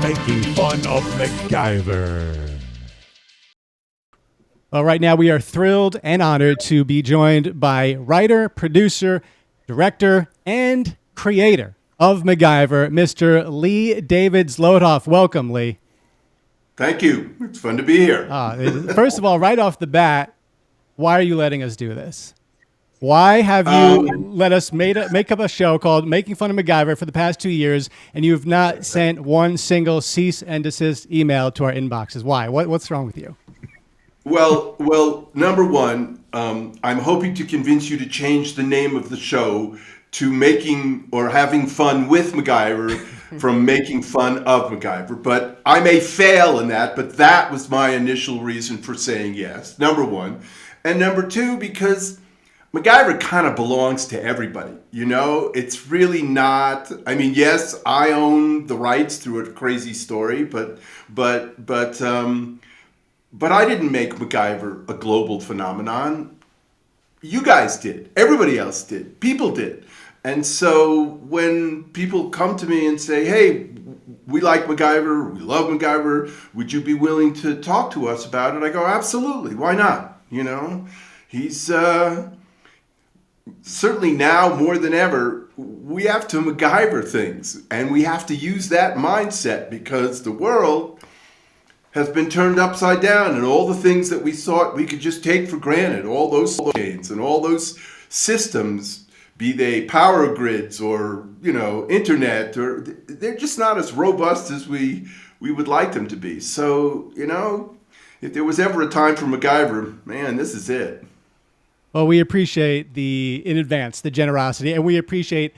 Making Fun of MacGyver. Well, right now we are thrilled and honored to be joined by writer, producer, director, and creator of MacGyver, Mr. Lee David Zlotoff. Welcome, Lee. Thank you. It's fun to be here. First of all, right off the bat, why are you letting us do this? Why have you let us make up a show called Making Fun of MacGyver for the past 2 years, and you've not sent one single cease and desist email to our inboxes? Why? What's wrong with you? Well, number one, I'm hoping to convince you to change the name of the show to Making or Having Fun with MacGyver from Making Fun of MacGyver. But I may fail in that, but that was my initial reason for saying yes, number one. And number two, because MacGyver kind of belongs to everybody. You know, it's really not. I mean, yes, I own the rights through a crazy story, but I didn't make MacGyver a global phenomenon. You guys did. Everybody else did. People did. And so when people come to me and say, "Hey, we like MacGyver. We love MacGyver. Would you be willing to talk to us about it?" I go, "Absolutely. Why not?" You know, he's. Certainly now more than ever, we have to MacGyver things, and we have to use that mindset because the world has been turned upside down, and all the things that we thought we could just take for granted, all those chains and all those systems, be they power grids or, you know, internet, or they're just not as robust as we would like them to be. So, you know, if there was ever a time for MacGyver, man, this is it. Well, we appreciate in advance the generosity, and we appreciate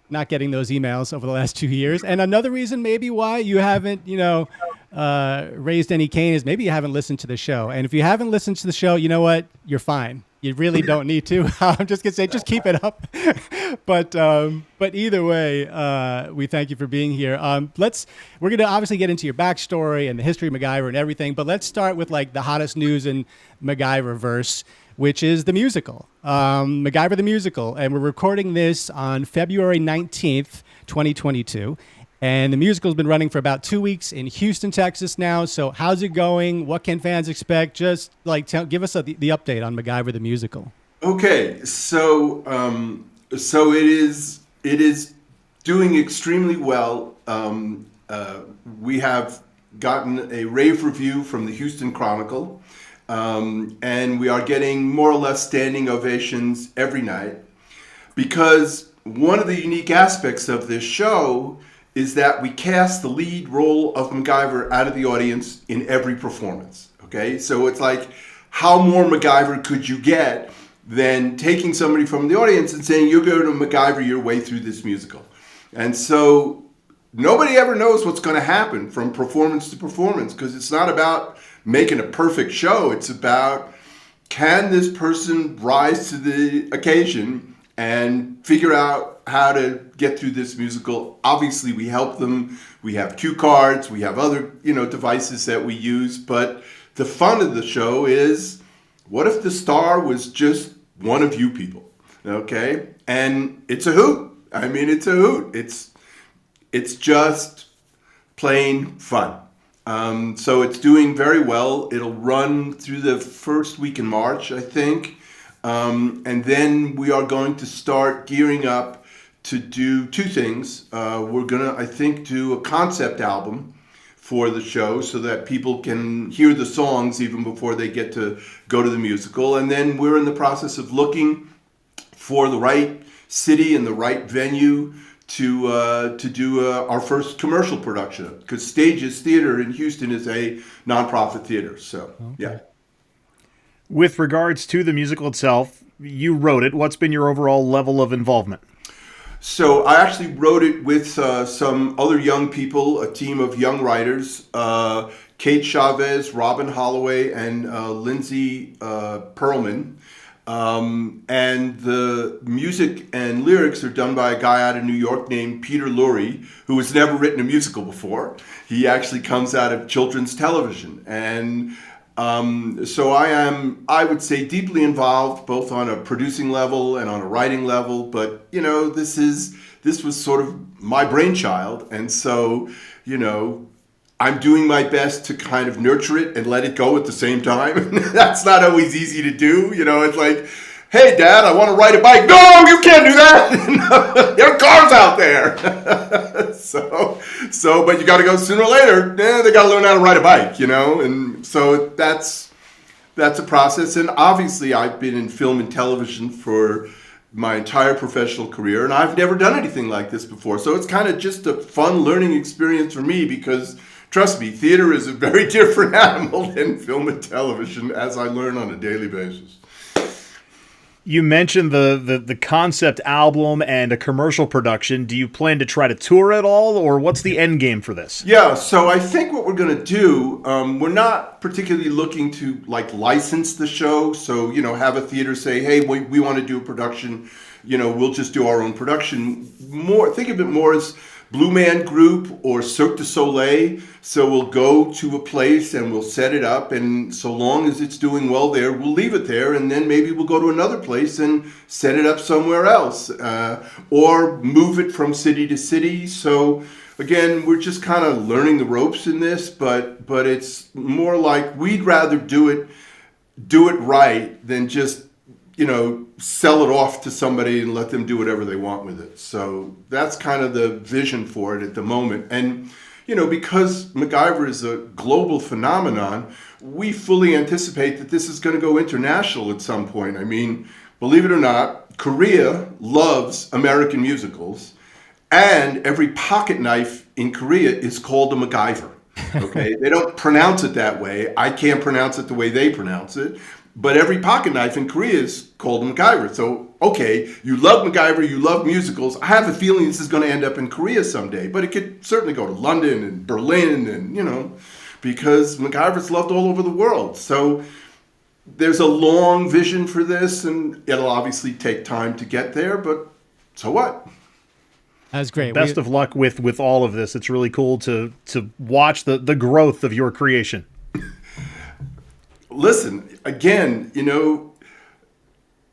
not getting those emails over the last 2 years. And another reason maybe why you haven't, raised any cane is maybe you haven't listened to the show. And if you haven't listened to the show, you know what? You're fine. You really don't need to. I'm just gonna say, just keep it up. But either way, we thank you for being here. We're gonna obviously get into your backstory and the history of MacGyver and everything. But let's start with like the hottest news in MacGyver verse, which is the musical, MacGyver the Musical. And we're recording this on February 19th, 2022. And the musical's been running for about 2 weeks in Houston, Texas now. So how's it going? What can fans expect? Just like give us the update on MacGyver the Musical. Okay, so it is doing extremely well. We have gotten a rave review from the Houston Chronicle. And we are getting more or less standing ovations every night, because one of the unique aspects of this show is that we cast the lead role of MacGyver out of the audience in every performance. Okay, so it's like, how more MacGyver could you get than taking somebody from the audience and saying, you're going to MacGyver your way through this musical? And so nobody ever knows what's going to happen from performance to performance, because it's not about making a perfect show. It's about, can this person rise to the occasion and figure out how to get through this musical? Obviously, we help them. We have cue cards. We have other, devices that we use. But the fun of the show is, what if the star was just one of you people? Okay, and it's a hoot. I mean, it's a hoot. It's just plain fun. So it's doing very well. It'll run through the first week in March, I think. And then we are going to start gearing up to do two things. We're going to, I think, do a concept album for the show so that people can hear the songs even before they get to go to the musical. And then we're in the process of looking for the right city and the right venue to do our first commercial production, because Stages Theater in Houston is a nonprofit theater. So, okay. Yeah. With regards to the musical itself, you wrote it. What's been your overall level of involvement? So I actually wrote it with some other young people, a team of young writers, Kate Chavez, Robin Holloway, and Lindsay Perlman. And the music and lyrics are done by a guy out of New York named Peter Lurie, who has never written a musical before. He actually comes out of children's television. And so I would say, deeply involved, both on a producing level and on a writing level. But, this was sort of my brainchild. And so, I'm doing my best to kind of nurture it and let it go at the same time. That's not always easy to do. It's like, hey, Dad, I want to ride a bike. No, you can't do that. There are cars out there. But you got to go sooner or later. They got to learn how to ride a bike, And so that's a process. And obviously, I've been in film and television for my entire professional career, and I've never done anything like this before. So it's kind of just a fun learning experience for me because, trust me, theater is a very different animal than film and television, as I learn on a daily basis. You mentioned the concept album and a commercial production. Do you plan to try to tour at all, or what's the end game for this? Yeah, so I think what we're going to do, we're not particularly looking to license the show. So, have a theater say, hey, we want to do a production. We'll just do our own production. Think of it more as Blue Man Group or Cirque du Soleil. So we'll go to a place and we'll set it up, and so long as it's doing well there, we'll leave it there, and then maybe we'll go to another place and set it up somewhere else, or move it from city to city. So again, we're just kind of learning the ropes in this, but it's more like we'd rather do it right than just sell it off to somebody and let them do whatever they want with it. So that's kind of the vision for it at the moment. And, because MacGyver is a global phenomenon, we fully anticipate that this is going to go international at some point. I mean, believe it or not, Korea loves American musicals, and every pocket knife in Korea is called a MacGyver. Okay? They don't pronounce it that way. I can't pronounce it the way they pronounce it. But every pocket knife in Korea is called a MacGyver. So, okay, you love MacGyver, you love musicals. I have a feeling this is going to end up in Korea someday. But it could certainly go to London and Berlin and, because MacGyver's loved all over the world. So there's a long vision for this, and it'll obviously take time to get there. But so what? That's great. Best of luck with all of this. It's really cool to watch the growth of your creation. Listen, again,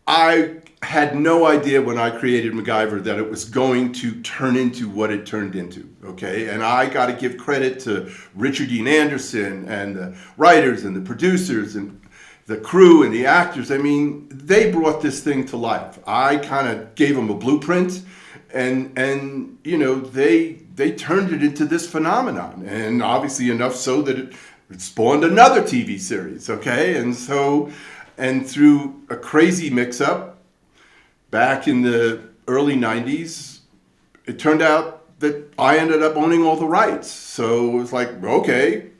I had no idea when I created MacGyver that it was going to turn into what it turned into, okay? And I got to give credit to Richard Dean Anderson and the writers and the producers and the crew and the actors. I mean, they brought this thing to life. I kind of gave them a blueprint, and they turned it into this phenomenon, and obviously enough so that it spawned another TV series, okay? And through a crazy mix-up back in the early 90s, it turned out that I ended up owning all the rights. So it was like, okay.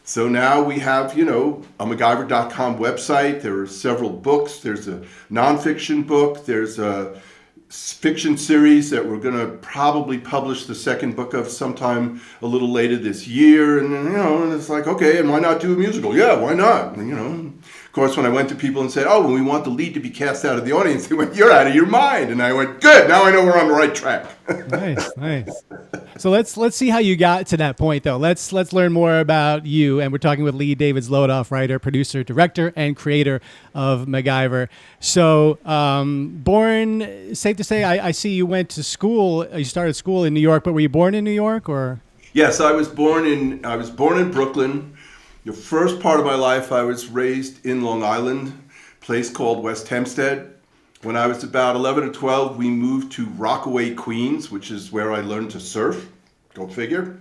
So now we have, a MacGyver.com website. There are several books. There's a nonfiction book. There's a fiction series that we're going to probably publish the second book of sometime a little later this year. And and it's like, okay, and why not do a musical? Yeah, why not? And, of course, when I went to people and said, oh, when we want the lead to be cast out of the audience, they went, you're out of your mind. And I went, good, now I know we're on the right track. Nice. So let's see how you got to that point, though. Let's learn more about you. And we're talking with Lee David Zlotoff, writer, producer, director, and creator of MacGyver. So born, safe to say, I see you went to school. You started school in New York, but were you born in New York, or? Yes, I was born in Brooklyn. The first part of my life, I was raised in Long Island, a place called West Hempstead. When I was about 11 or 12, we moved to Rockaway, Queens, which is where I learned to surf. Go figure.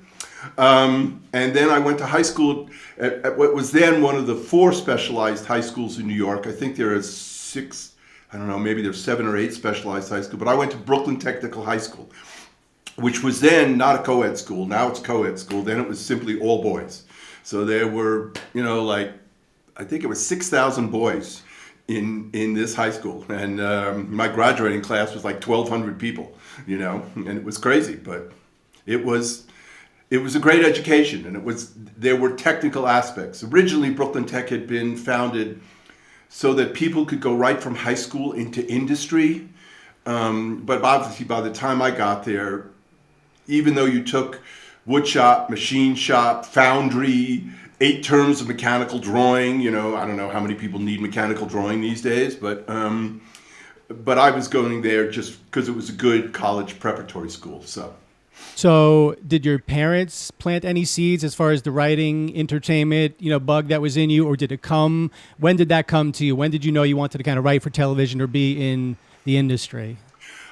And then I went to high school at what was then one of the 4 specialized high schools in New York. I think there are 6, I don't know, maybe there's 7 or 8 specialized high schools. But I went to Brooklyn Technical High School, which was then not a co-ed school. Now it's co-ed school. Then it was simply all boys. So there were, I think it was 6,000 boys in this high school. And my graduating class was like 1,200 people, and it was crazy. But it was a great education, and there were technical aspects. Originally, Brooklyn Tech had been founded so that people could go right from high school into industry. But obviously, by the time I got there, even though you took wood shop, machine shop, foundry, 8 terms of mechanical drawing. I don't know how many people need mechanical drawing these days, but I was going there just because it was a good college preparatory school. So So, did your parents plant any seeds as far as the writing, entertainment, bug that was in you, or did it come? When did that come to you? When did you know you wanted to kind of write for television or be in the industry?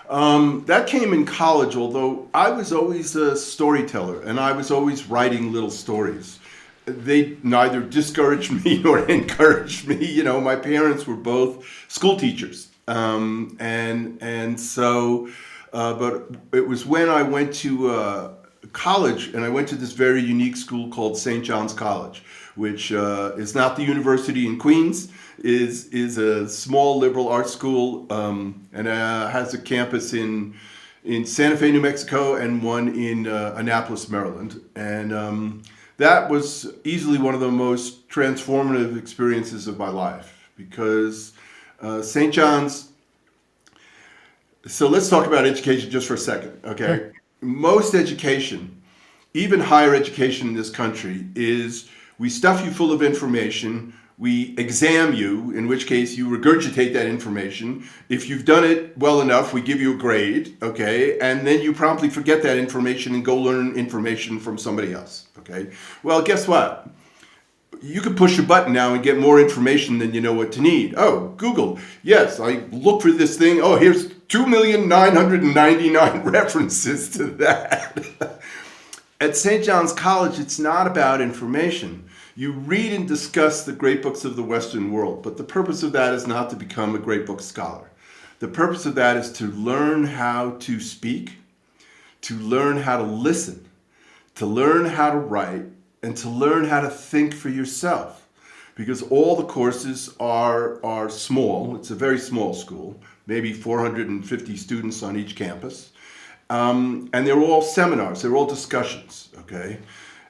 That came in college, although I was always a storyteller and I was always writing little stories. They neither discouraged me nor encouraged me. My parents were both school teachers. But it was when I went to college, and I went to this very unique school called St. John's College, which is not the university in Queens, is a small liberal arts school, and has a campus in Santa Fe, New Mexico, and one in Annapolis, Maryland. And that was easily one of the most transformative experiences of my life, because St. John's. So let's talk about education just for a second, okay? Sure. Most education, even higher education in this country, is we stuff you full of information, we exam you, in which case you regurgitate that information. If you've done it well enough, we give you a grade, okay? And then you promptly forget that information and go learn information from somebody else, okay? Well, guess what? You can push a button now and get more information than you know what to need. Oh, Google. Yes, I look for this thing. Oh, here's 2,999 references to that. At St. John's College, it's not about information. You read and discuss the great books of the Western world, but the purpose of that is not to become a great book scholar. The purpose of that is to learn how to speak, to learn how to listen, to learn how to write, and to learn how to think for yourself. Because all the courses are small. It's a very small school, maybe 450 students on each campus. And they're all seminars, they're all discussions, okay?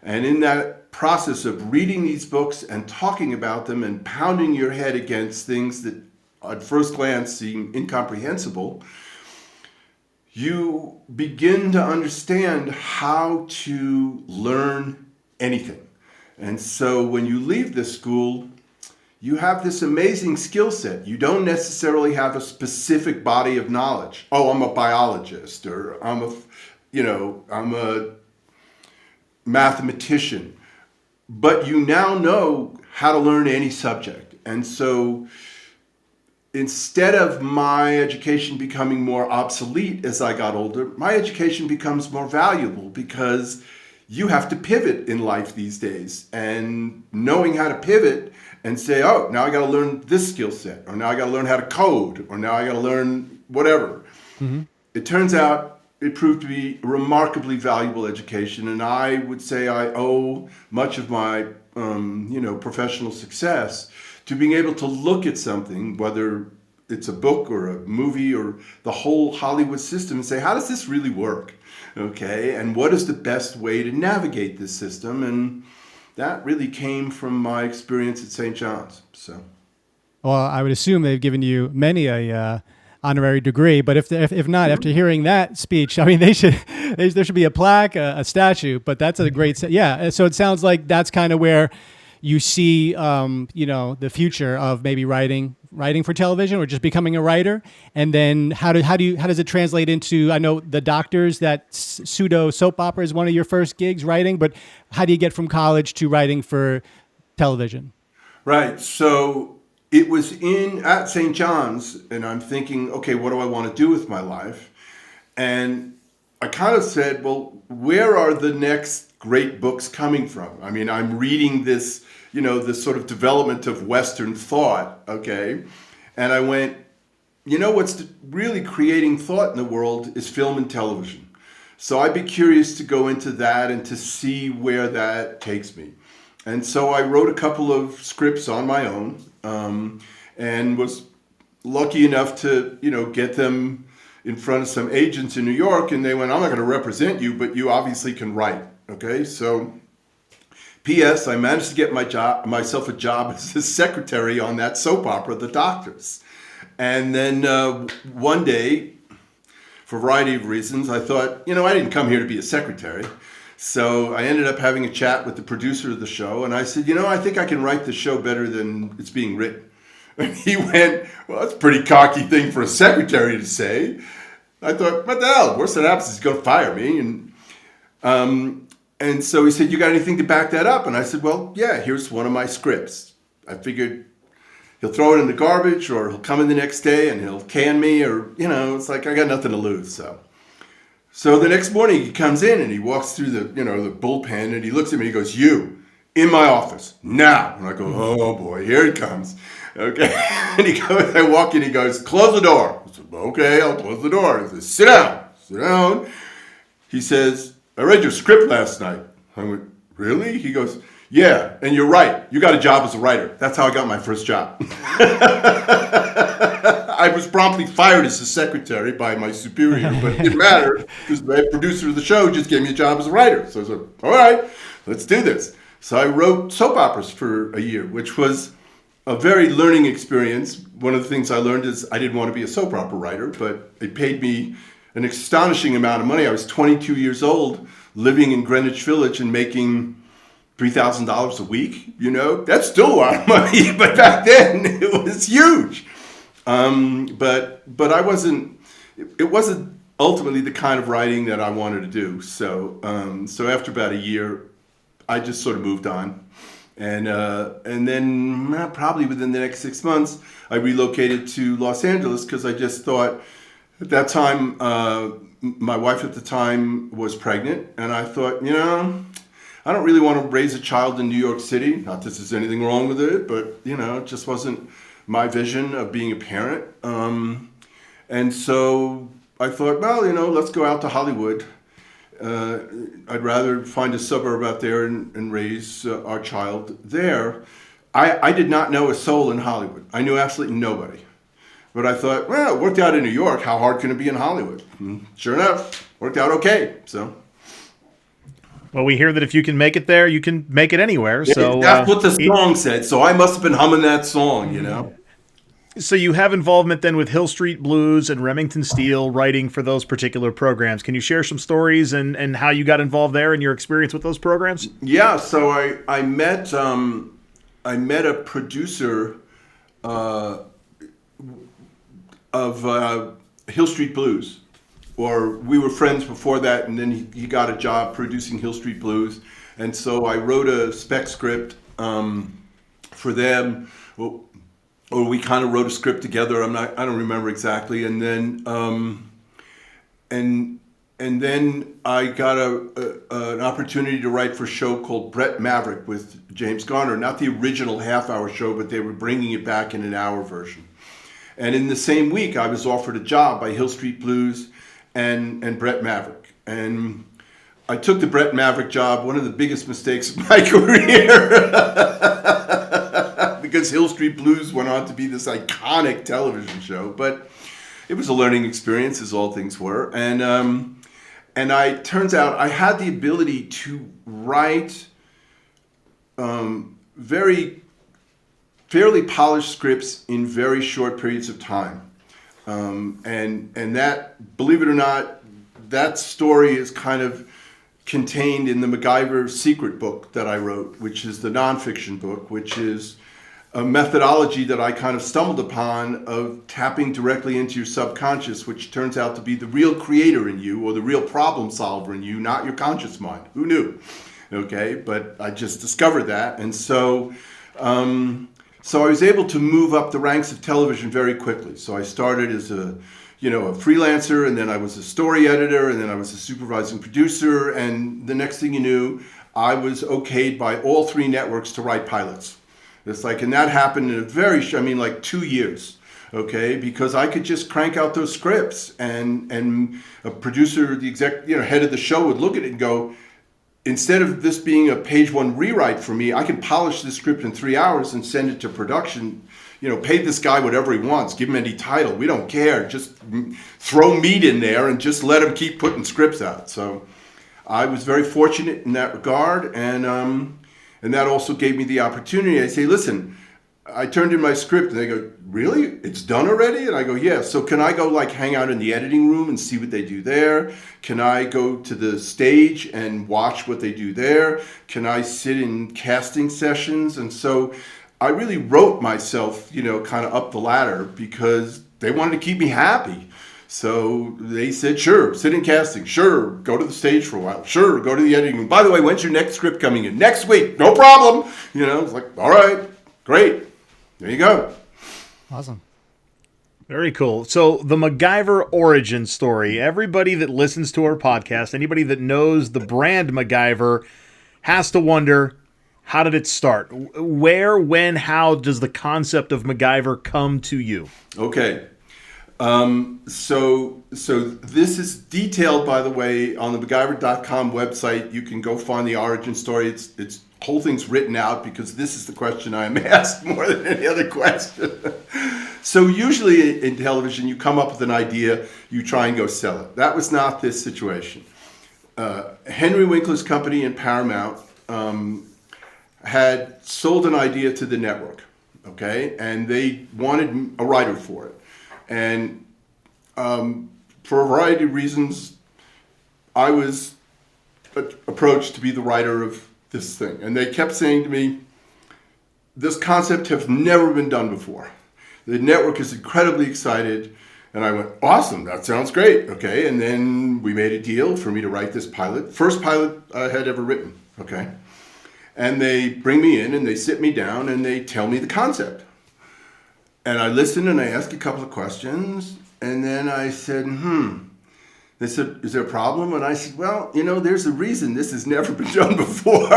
And in that process of reading these books and talking about them and pounding your head against things that at first glance seem incomprehensible, you begin to understand how to learn anything. And so when you leave this school, you have this amazing skill set. You don't necessarily have a specific body of knowledge. Oh, I'm a biologist, or I'm a mathematician. But you now know how to learn any subject. And so instead of my education becoming more obsolete as I got older, my education becomes more valuable, because you have to pivot in life these days, and knowing how to pivot and say, oh, now I got to learn this skill set, or now I got to learn how to code, or now I got to learn whatever. Mm-hmm. It turns out it proved to be a remarkably valuable education, and I would say I owe much of my professional success to being able to look at something, whether it's a book or a movie or the whole Hollywood system, and say, how does this really work? Okay, and what is the best way to navigate this system? And that really came from my experience at St. John's. So, well, I would assume they've given you many a honorary degree, but if not, after hearing that speech, I mean, there should be a plaque, a statue. But that's a great, yeah. So it sounds like that's kind of where you see, the future of maybe writing for television, or just becoming a writer. And then how does it translate into, I know The Doctors, that pseudo soap opera is one of your first gigs writing, but how do you get from college to writing for television? Right. So it was at St. John's, and I'm thinking, okay, what do I want to do with my life? And I kind of said, well, where are the next great books coming from? I mean, I'm reading this, this sort of development of Western thought, okay? And I went, what's really creating thought in the world is film and television. So I'd be curious to go into that and to see where that takes me. And so I wrote a couple of scripts on my own, and was lucky enough to, get them in front of some agents in New York, and they went, I'm not going to represent you, but you obviously can write. Okay, so P.S. I managed to get myself a job as a secretary on that soap opera, The Doctors. And then one day, for a variety of reasons, I thought, I didn't come here to be a secretary. So I ended up having a chat with the producer of the show, and I said, I think I can write the show better than it's being written. And he went, well, that's a pretty cocky thing for a secretary to say. I thought, what the hell? Worst that happens is he's going to fire me. And And so he said, "You got anything to back that up?" And I said, "Well, yeah, here's one of my scripts." I figured he'll throw it in the garbage, or he'll come in the next day and he'll can me, or, it's like I got nothing to lose. So the next morning he comes in and he walks through the bullpen, and he looks at me and he goes, "You, in my office, now." And I go, "Oh boy, here it comes." Okay. And I walk in, he goes, "Close the door." I said, "Okay, I'll close the door." He says, "Sit down, sit down." He says, "I read your script last night." I went, "Really?" He goes, "Yeah, and you're right. You got a job as a writer." That's how I got my first job. I was promptly fired as a secretary by my superior, but it didn't matter because the producer of the show just gave me a job as a writer. So I said, "All right, let's do this." So I wrote soap operas for a year, which was a very learning experience. One of the things I learned is I didn't want to be a soap opera writer, but it paid me an astonishing amount of money. I was 22 years old, living in Greenwich Village and making $3,000 a week. That's still a lot of money, but back then it was huge. But I wasn't. It wasn't ultimately the kind of writing that I wanted to do. So after about a year, I just sort of moved on. And then probably within the next 6 months, I relocated to Los Angeles because I just thought at that time, my wife at the time was pregnant. And I thought, I don't really want to raise a child in New York City. Not that there's anything wrong with it, but, it just wasn't my vision of being a parent. And so I thought, well, let's go out to Hollywood. I'd rather find a suburb out there and raise our child there. I did not know a soul in Hollywood. I knew absolutely nobody. But I thought, well, it worked out in New York. How hard can it be in Hollywood? And sure enough, worked out okay. So. Well, we hear that if you can make it there, you can make it anywhere. So that's what the song said. So I must have been humming that song, So you have involvement then with Hill Street Blues and Remington Steele, writing for those particular programs. Can you share some stories and how you got involved there and your experience with those programs? Yeah. So I met a producer of Hill Street Blues. Or we were friends before that, and then he got a job producing Hill Street Blues. And so I wrote a spec script for them, or we kind of wrote a script together. I don't remember exactly. And then and then I got an opportunity to write for a show called Brett Maverick with James Garner. Not the original half-hour show, but they were bringing it back in an hour version. And in the same week, I was offered a job by Hill Street Blues and Brett Maverick. And I took the Brett Maverick job, one of the biggest mistakes of my career, because Hill Street Blues went on to be this iconic television show. But it was a learning experience, as all things were. And turns out I had the ability to write fairly polished scripts in very short periods of time. And that, believe it or not, that story is kind of contained in the MacGyver secret book that I wrote, which is the nonfiction book, which is a methodology that I kind of stumbled upon of tapping directly into your subconscious, which turns out to be the real creator in you, or the real problem solver in you, not your conscious mind. Who knew? Okay, but I just discovered that. And so I was able to move up the ranks of television very quickly. So I started as a freelancer, and then I was a story editor, and then I was a supervising producer, and the next thing you knew, I was okayed by all three networks to write pilots. And that happened in like 2 years, okay? Because I could just crank out those scripts, and a producer, the head of the show would look at it and go, instead of this being a page one rewrite for me, I can polish this script in 3 hours and send it to production. Pay this guy whatever he wants, give him any title. We don't care. Just throw meat in there and just let him keep putting scripts out. So I was very fortunate in that regard. And that also gave me the opportunity. I say, listen, I turned in my script, and they go, really? It's done already? And I go, yeah. So can I go hang out in the editing room and see what they do there? Can I go to the stage and watch what they do there? Can I sit in casting sessions? And so I really wrote myself, kind of up the ladder, because they wanted to keep me happy. So they said, sure, sit in casting. Sure, go to the stage for a while. Sure, go to the editing room. By the way, when's your next script coming in? Next week, no problem. It's like, all right, great. There you go. Awesome. Very cool. So the MacGyver origin story, everybody that listens to our podcast, anybody that knows the brand MacGyver has to wonder, how did it start? Where, when, how does the concept of MacGyver come to you? Okay. So this is detailed, by the way, on the MacGyver.com website. You can go find the origin story. It's whole thing's written out because this is the question I'm asked more than any other question. So usually in television, you come up with an idea, you try and go sell it. That was not this situation. Henry Winkler's company in Paramount had sold an idea to the network, okay, and they wanted a writer for it. And for a variety of reasons, I was approached to be the writer of this thing. And they kept saying to me, this concept has never been done before. The network is incredibly excited. And I went, awesome, that sounds great. Okay, and then we made a deal for me to write this pilot. First pilot I had ever written, okay? And they bring me in and they sit me down and they tell me the concept. And I listened and I asked a couple of questions. And then I said, They said, is there a problem? And I said, well, there's a reason this has never been done before.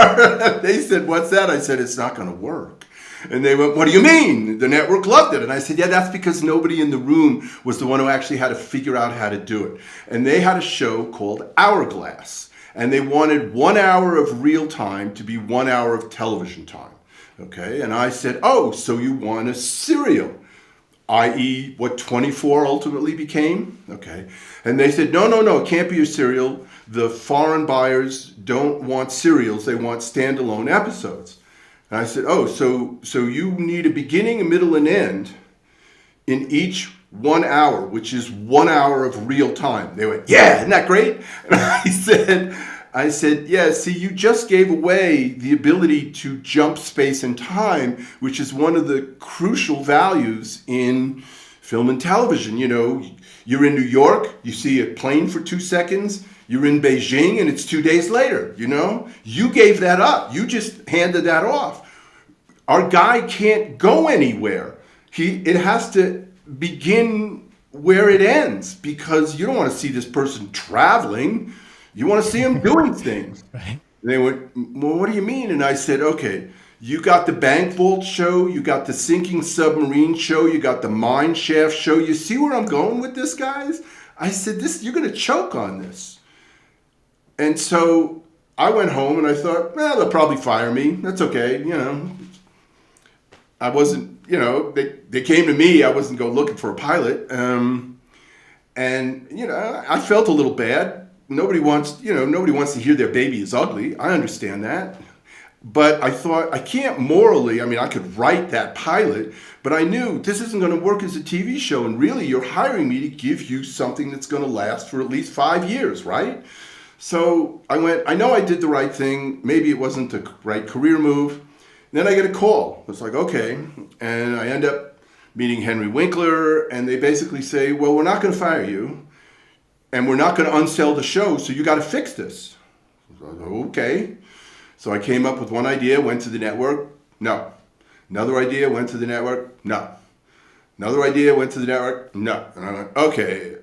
They said, what's that? I said, it's not going to work. And they went, what do you mean? The network loved it. And I said, yeah, that's because nobody in the room was the one who actually had to figure out how to do it. And they had a show called Hourglass. And they wanted 1 hour of real time to be 1 hour of television time. Okay. And I said, oh, so you want a serial, i.e. what 24 ultimately became? Okay. And they said, no, it can't be a serial. The foreign buyers don't want serials. They want standalone episodes. And I said, oh, so you need a beginning, a middle, and end in each 1 hour, which is 1 hour of real time. They went, yeah, isn't that great? And I said, yeah, see, you just gave away the ability to jump space and time, which is one of the crucial values in film and television. You're in New York, you see a plane for 2 seconds, you're in Beijing, and it's 2 days later, You gave that up. You just handed that off. Our guy can't go anywhere. It has to begin where it ends because you don't want to see this person traveling. You want to see him doing things. Right. And they went, well, what do you mean? And I said, okay, you got the bank vault show, you got the sinking submarine show, you got the mine shaft show. You see where I'm going with this, guys? I said, you're going to choke on this. And so I went home and I thought, well, they'll probably fire me. That's okay. I wasn't, they came to me. I wasn't going looking for a pilot. And, I felt a little bad. Nobody wants to hear their baby is ugly. I understand that. But I thought, I can't morally, I could write that pilot, but I knew this isn't going to work as a TV show. And really, you're hiring me to give you something that's going to last for at least 5 years, right? So I went, I know I did the right thing. Maybe it wasn't the right career move. And then I get a call. It's like, okay. And I end up meeting Henry Winkler, and they basically say, well, we're not going to fire you, and we're not going to unsell the show, so you got to fix this. I was like, okay. So I came up with one idea, went to the network, no. Another idea, went to the network, no. Another idea, went to the network, no. And I went, okay,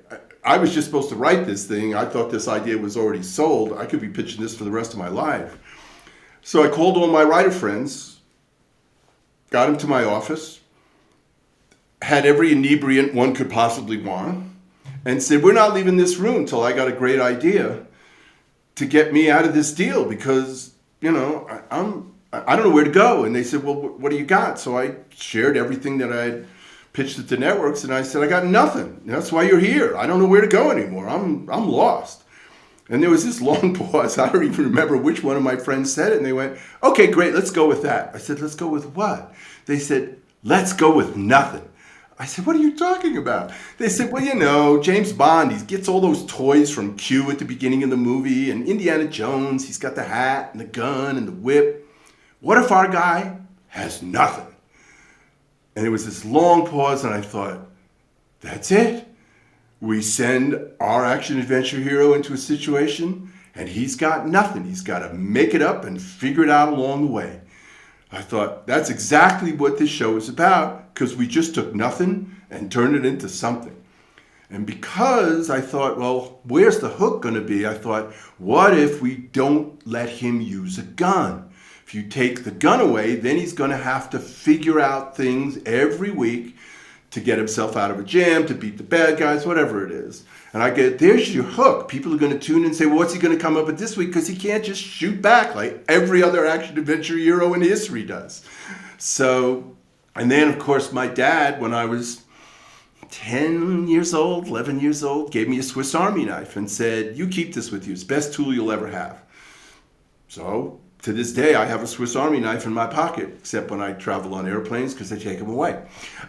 I was just supposed to write this thing. I thought this idea was already sold. I could be pitching this for the rest of my life. So I called all my writer friends, got them to my office, had every inebriant one could possibly want, and said, we're not leaving this room until I got a great idea to get me out of this deal because, I don't know where to go. And they said, well, what do you got? So I shared everything that I'd pitched at the networks, and I said, I got nothing. That's why you're here. I don't know where to go anymore. I'm lost. And there was this long pause. I don't even remember which one of my friends said it. And they went, okay, great, let's go with that. I said, let's go with what? They said, let's go with nothing. I said, what are you talking about? They said, well, James Bond, he gets all those toys from Q at the beginning of the movie, and Indiana Jones, he's got the hat and the gun and the whip. What if our guy has nothing? And there was this long pause, and I thought, that's it? We send our action adventure hero into a situation and he's got nothing. He's got to make it up and figure it out along the way. I thought that's exactly what this show is about, because we just took nothing and turned it into something. And because I thought, well, where's the hook going to be? I thought, what if we don't let him use a gun? If you take the gun away, then he's going to have to figure out things every week to get himself out of a jam, to beat the bad guys, whatever it is. And I get, there's your hook. People are going to tune in and say, well, what's he going to come up with this week? Because he can't just shoot back like every other action adventure hero in history does. So, and then, of course, my dad, when I was 10 years old, 11 years old, gave me a Swiss Army knife and said, you keep this with you. It's the best tool you'll ever have. So, to this day, I have a Swiss Army knife in my pocket, except when I travel on airplanes because they take them away.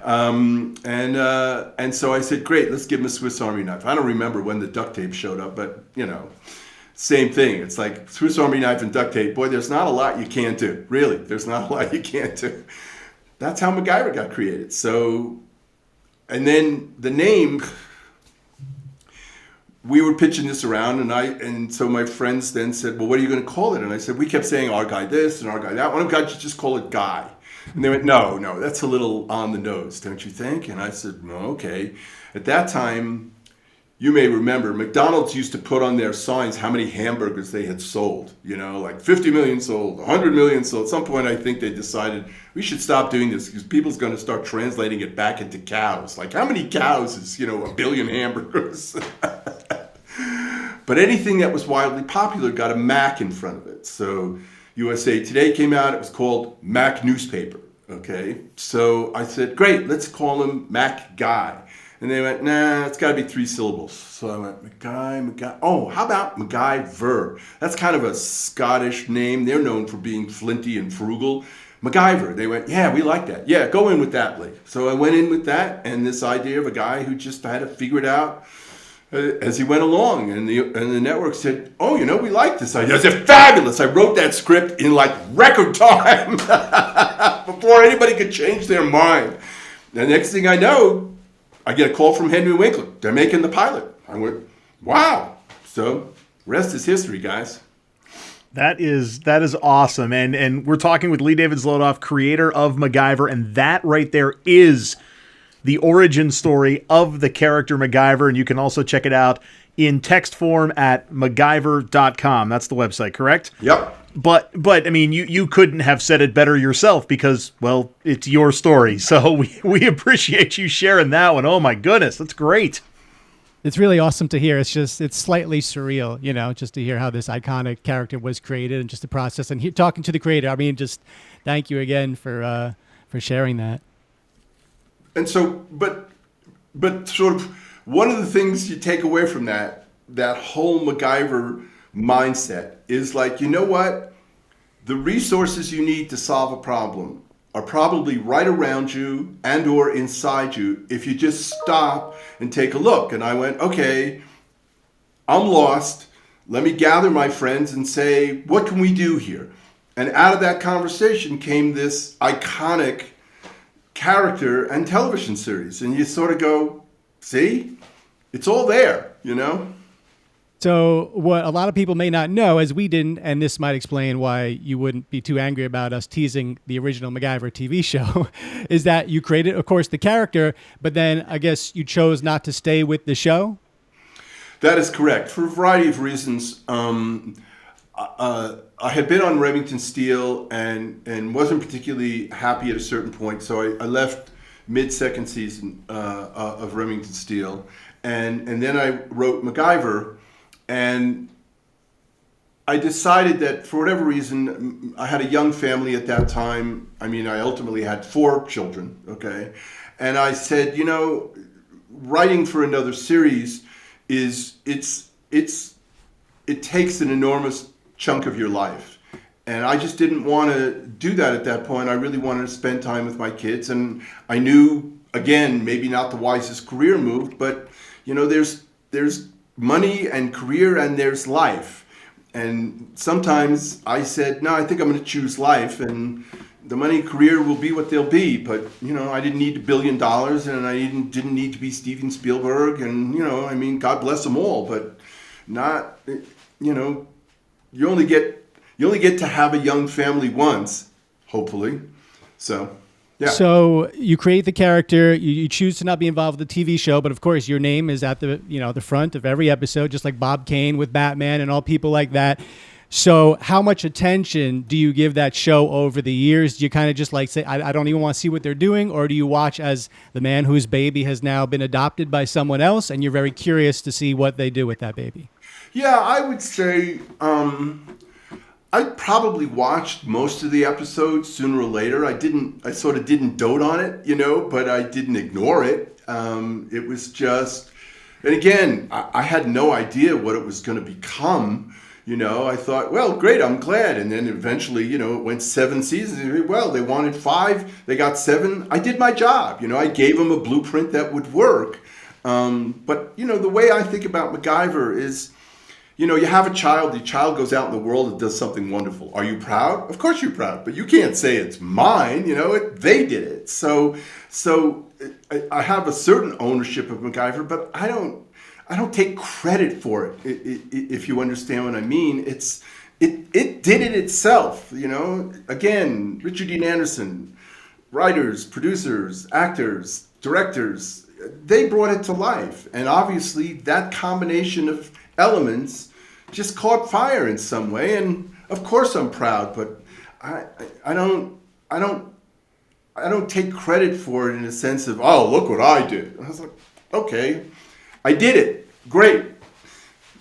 And so I said, great, let's give him a Swiss Army knife. I don't remember when the duct tape showed up, but, same thing. It's like Swiss Army knife and duct tape. Boy, there's not a lot you can't do. Really, there's not a lot you can't do. That's how MacGyver got created. So, and then the name... We were pitching this around, and so my friends then said, well, what are you going to call it? And I said, we kept saying our guy this and our guy that. Why don't you just call it Guy? And they went, no, that's a little on the nose, don't you think? And I said, no, okay. At that time, you may remember, McDonald's used to put on their signs how many hamburgers they had sold. Like 50 million sold, 100 million sold. At some point, I think they decided we should stop doing this because people's going to start translating it back into cows. Like, how many cows is, a billion hamburgers? But anything that was wildly popular got a Mac in front of it. So USA Today came out, it was called Mac Newspaper, okay? So I said, great, let's call him Mac Guy. And they went, nah, it's gotta be 3 syllables. So I went, MacGy, oh, how about MacGyver? That's kind of a Scottish name. They're known for being flinty and frugal. MacGyver, they went, yeah, we like that. Yeah, go in with that, Lee. So I went in with that, and this idea of a guy who just had to figure it out as he went along, and the network said, oh, we like this idea. I said, fabulous. I wrote that script in like record time before anybody could change their mind. The next thing I know, I get a call from Henry Winkler. They're making the pilot. I went, wow. So rest is history, guys. That is awesome. And we're talking with Lee David Zlotoff, creator of MacGyver, and that right there is the origin story of the character MacGyver, and you can also check it out in text form at MacGyver.com. That's the website, correct? Yep. But I mean, you couldn't have said it better yourself because, well, it's your story. So we appreciate you sharing that one. Oh my goodness, that's great. It's really awesome to hear. It's slightly surreal, just to hear how this iconic character was created and just the process. And talking to the creator, I mean, just thank you again for sharing that. And so, but sort of one of the things you take away from that whole MacGyver mindset is like, you know what? The resources you need to solve a problem are probably right around you and or inside you if you just stop and take a look. And I went, okay, I'm lost. Let me gather my friends and say, what can we do here? And out of that conversation came this iconic character and television series. And you sort of go, see, it's all there, So what a lot of people may not know, as we didn't, and this might explain why you wouldn't be too angry about us teasing the original MacGyver TV show, is that you created, of course, the character, but then I guess you chose not to stay with the show? That is correct. For a variety of reasons. I had been on Remington Steele and wasn't particularly happy at a certain point, so I left mid-second season of Remington Steele, and then I wrote MacGyver, and I decided that for whatever reason, I had a young family at that time. I mean, I ultimately had 4 children, okay? And I said, writing for another series it takes an enormous chunk of your life. And I just didn't want to do that at that point. I really wanted to spend time with my kids. And I knew, again, maybe not the wisest career move, but, there's money and career and there's life. And sometimes I said, no, I think I'm going to choose life. And, the money career will be what they'll be. But, I didn't need $1 billion, and I didn't need to be Steven Spielberg. And, God bless them all, but not, you only get to have a young family once, hopefully. So, yeah. So you create the character, you choose to not be involved with the TV show, but of course your name is at the front of every episode, just like Bob Kane with Batman and all people like that. So how much attention do you give that show over the years? Do you kind of just like say, I don't even want to see what they're doing? Or do you watch as the man whose baby has now been adopted by someone else and you're very curious to see what they do with that baby? Yeah, I would say I probably watched most of the episodes sooner or later. I sort of didn't dote on it, but I didn't ignore it. It was just, and again, I had no idea what it was going to become. I thought, well, great, I'm glad. And then eventually, it went 7 seasons. Well, they wanted 5, they got 7. I did my job. I gave them a blueprint that would work. But, the way I think about MacGyver is, you have a child, the child goes out in the world and does something wonderful. Are you proud? Of course you're proud, but you can't say it's mine, they did it. So I have a certain ownership of MacGyver, but I don't take credit for it, if you understand what I mean. It did it itself, Again, Richard Dean Anderson, writers, producers, actors, directors, they brought it to life. And obviously that combination of elements just caught fire in some way. And of course I'm proud, but I don't take credit for it in a sense of, oh, look what I did. I was like, okay, I did it. Great.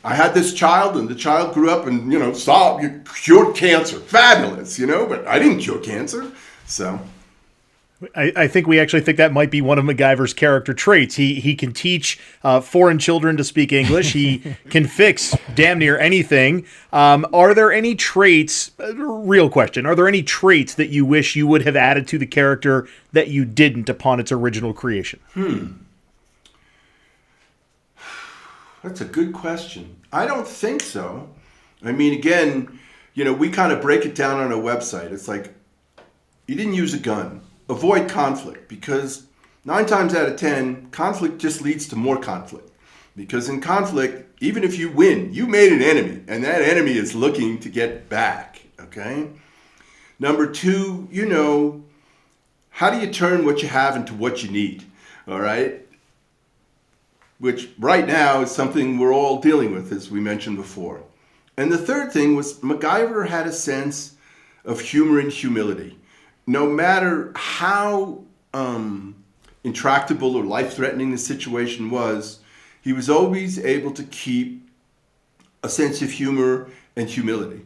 I had this child, and the child grew up and, cured cancer. Fabulous, but I didn't cure cancer. So I think we actually think that might be one of MacGyver's character traits. He can teach foreign children to speak English. He can fix damn near anything. Are there any traits, real question, are there any traits that you wish you would have added to the character that you didn't upon its original creation? That's a good question. I don't think so. Again, we kind of break it down on our website. It's like, you didn't use a gun. Avoid conflict, because 9 times out of 10, conflict just leads to more conflict. Because in conflict, even if you win, you made an enemy, and that enemy is looking to get back, okay? Number 2, how do you turn what you have into what you need, all right? Which right now is something we're all dealing with, as we mentioned before. And the third thing was MacGyver had a sense of humor and humility. No matter how intractable or life-threatening the situation was, he was always able to keep a sense of humor and humility.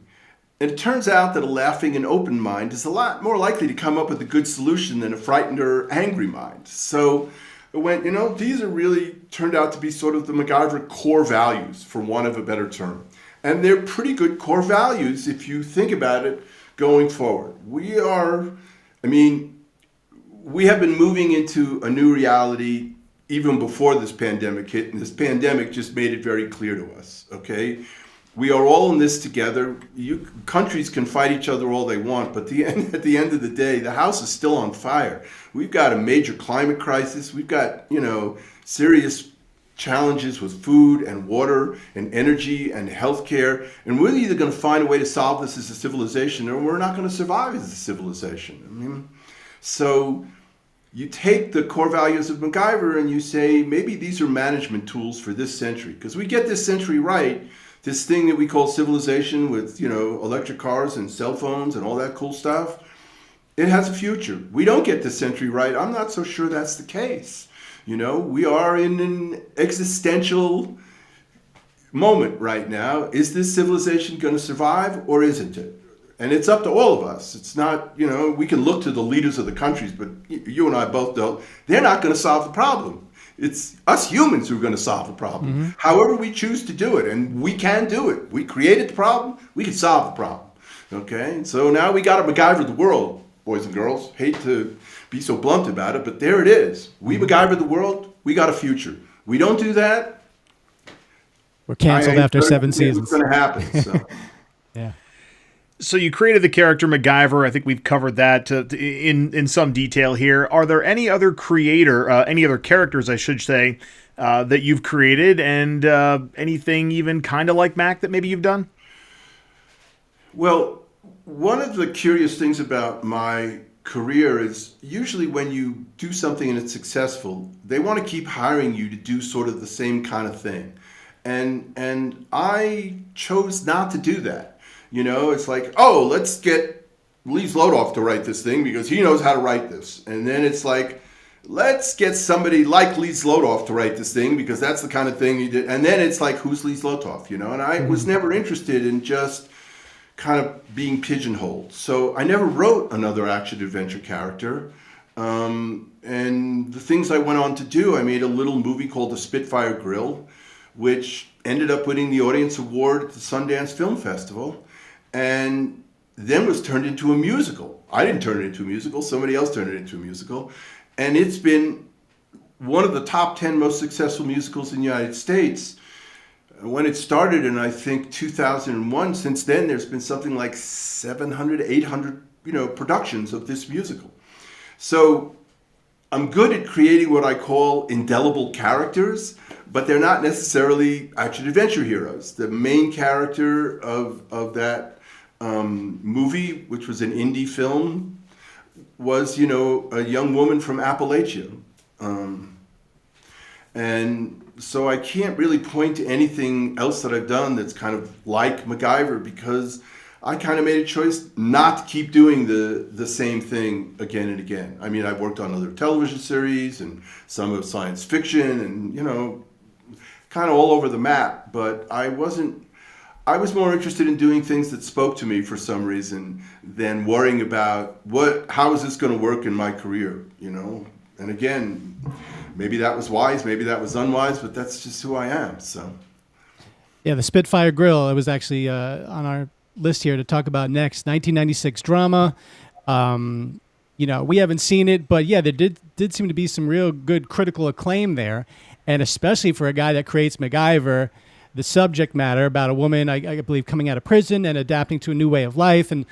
And it turns out that a laughing and open mind is a lot more likely to come up with a good solution than a frightened or angry mind. So it went, these are really turned out to be sort of the MacGyver core values, for want of a better term. And they're pretty good core values if you think about it going forward. We have been moving into a new reality even before this pandemic hit, and this pandemic just made it very clear to us, okay? We are all in this together. Countries can fight each other all they want, but at the end of the day, the house is still on fire. We've got a major climate crisis. We've got, serious challenges with food and water and energy and healthcare. And we're either going to find a way to solve this as a civilization, or we're not going to survive as a civilization. So you take the core values of MacGyver and you say, maybe these are management tools for this century. Because we get this century right, this thing that we call civilization with, electric cars and cell phones and all that cool stuff, it has a future. We don't get this century right, I'm not so sure that's the case. We are in an existential moment right now. Is this civilization going to survive, or isn't it? And it's up to all of us. It's not, we can look to the leaders of the countries, but you and I both know they're not going to solve the problem. It's us humans who are going to solve the problem. Mm-hmm. However we choose to do it, and we can do it. We created the problem, we can solve the problem. Okay? So now we got to MacGyver the world, boys and girls. Hate to be so blunt about it, but there it is. We MacGyver the world, we got a future. We don't do that, we're canceled after 7 seasons. What's going to happen? So. Yeah. So you created the character MacGyver. I think we've covered that in some detail here. Are there any other any other characters, I should say, that you've created, and anything even kind of like Mac that maybe you've done? Well, one of the curious things about my career is usually when you do something and it's successful, they want to keep hiring you to do sort of the same kind of thing. And I chose not to do that. You know, it's like, oh, let's get Lee Zlotoff to write this thing because he knows how to write this. And then it's like, let's get somebody like Lee Zlotoff to write this thing because that's the kind of thing he did. And then it's like, who's Lee Zlotoff, you know? And I was never interested in just kind of being pigeonholed. So I never wrote another action-adventure character. And the things I went on to do, I made a little movie called The Spitfire Grill, which ended up winning the Audience Award at the Sundance Film Festival, and then was turned into a musical. I didn't turn it into a musical, somebody else turned it into a musical. And it's been one of the top 10 most successful musicals in the United States. When it started in, I think, 2001, since then there's been something like 700, 800, productions of this musical. So I'm good at creating what I call indelible characters, but they're not necessarily action-adventure heroes. The main character of that movie, which was an indie film, was, a young woman from Appalachia. And so I can't really point to anything else that I've done that's kind of like MacGyver, because I kind of made a choice not to keep doing the same thing again and again. I mean, I've worked on other television series and some of science fiction and, kind of all over the map, but I was more interested in doing things that spoke to me for some reason than worrying about how is this going to work in my career, And again, maybe that was wise, maybe that was unwise, but that's just who I am. So, yeah, the Spitfire Grill. It was actually on our list here to talk about next. 1996 drama. We haven't seen it, but yeah, there did seem to be some real good critical acclaim there, and especially for a guy that creates MacGyver, the subject matter about a woman, I believe, coming out of prison and adapting to a new way of life, and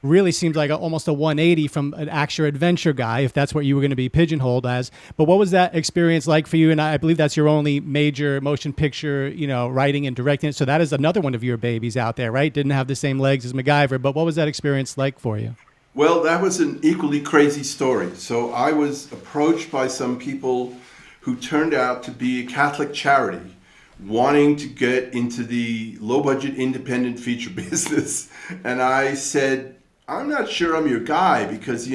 really seems like almost a 180 from an action-adventure guy, if that's what you were going to be pigeonholed as. But what was that experience like for you? And I believe that's your only major motion picture, writing and directing it. So that is another one of your babies out there, right? Didn't have the same legs as MacGyver, but what was that experience like for you? Well, that was an equally crazy story. So I was approached by some people who turned out to be a Catholic charity wanting to get into the low-budget independent feature business. And I said, I'm not sure I'm your guy because,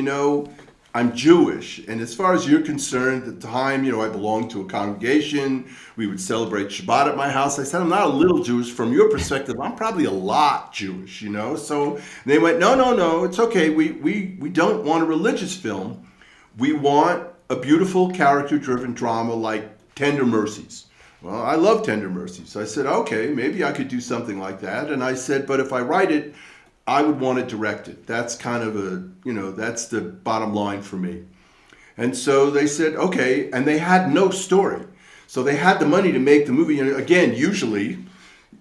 I'm Jewish. And as far as you're concerned, at the time, I belonged to a congregation. We would celebrate Shabbat at my house. I said, I'm not a little Jewish. From your perspective, I'm probably a lot Jewish, So they went, no, it's okay. We don't want a religious film. We want a beautiful character-driven drama like Tender Mercies. Well, I love Tender Mercies. I said, okay, maybe I could do something like that. And I said, but if I write it, I would want to direct it. That's kind of that's the bottom line for me. And so they said, okay, and they had no story. So they had the money to make the movie. And again, usually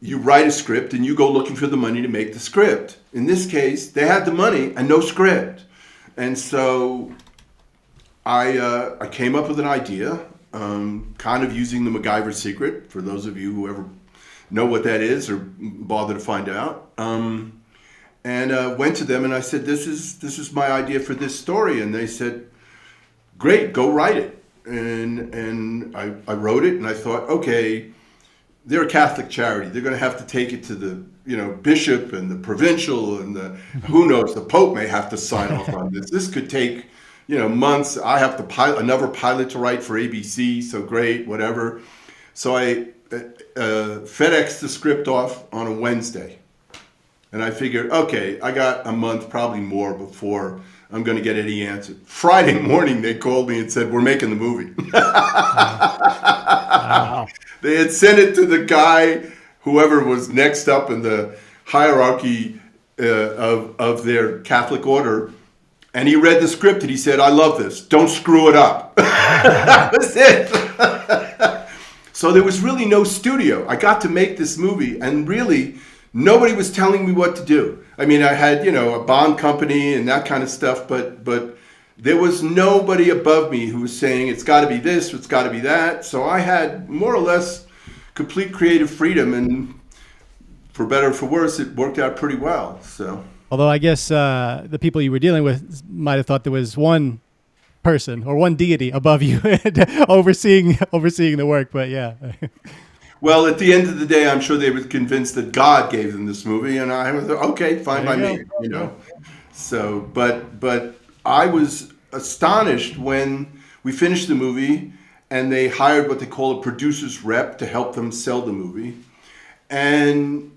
you write a script and you go looking for the money to make the script. In this case, they had the money and no script. And so I came up with an idea, kind of using the MacGyver secret, for those of you who ever know what that is or bother to find out. And went to them and I said, this is my idea for this story. And they said, great, go write it. And I wrote it and I thought, okay, they're a Catholic charity. They're going to have to take it to the bishop and the provincial and who knows, the Pope may have to sign off on this. This could take months. I have to another pilot to write for ABC, so great, whatever. So I FedExed the script off on a Wednesday. And I figured, okay, I got a month, probably more, before I'm going to get any answer. Friday morning, they called me and said, we're making the movie. Wow. They had sent it to the guy, whoever was next up in the hierarchy of their Catholic order. And he read the script and he said, I love this. Don't screw it up. That was it. So there was really no studio. I got to make this movie and really nobody was telling me what to do. I mean, I had, a bond company and that kind of stuff, but there was nobody above me who was saying it's got to be this, it's got to be that. So I had more or less complete creative freedom, and for better or for worse, it worked out pretty well. So, although I guess the people you were dealing with might have thought there was one person or one deity above you overseeing the work, but yeah. well, at the end of the day, I'm sure they were convinced that God gave them this movie, and I was okay, fine by me, So, but I was astonished when we finished the movie and they hired what they call a producer's rep to help them sell the movie. And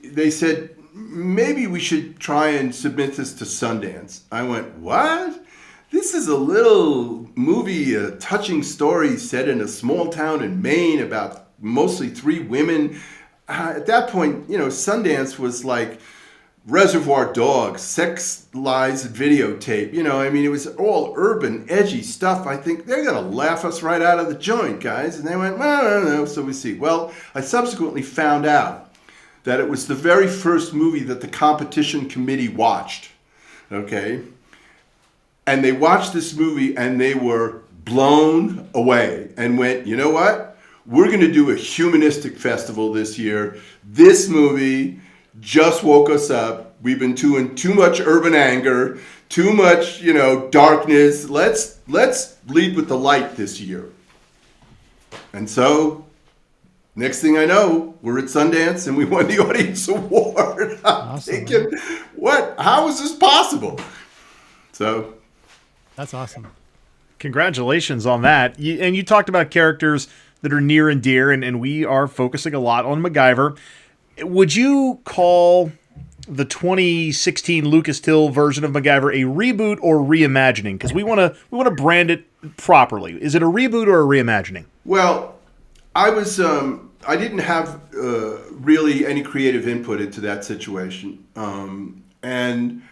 they said, maybe we should try and submit this to Sundance. I went, what? This is a little movie, a touching story set in a small town in Maine about mostly 3 women. At that point, Sundance was like Reservoir Dogs, Sex, Lies, and Videotape. It was all urban, edgy stuff. I think they're going to laugh us right out of the joint, guys. And they went, well, no. So we see. Well, I subsequently found out that it was the very first movie that the competition committee watched. Okay? And they watched this movie and they were blown away and went, you know what? We're going to do a humanistic festival this year. This movie just woke us up. We've been doing too much urban anger, too much, darkness. Let's lead with the light this year. And so, next thing I know, we're at Sundance and we won the audience award. I'm thinking, what? How is this possible? So, that's awesome. Congratulations on that. And you talked about characters that are near and dear, and we are focusing a lot on MacGyver. Would you call the 2016 Lucas Till version of MacGyver a reboot or reimagining? Because we want to brand it properly. Is it a reboot or a reimagining? Well, I didn't have really any creative input into that situation, and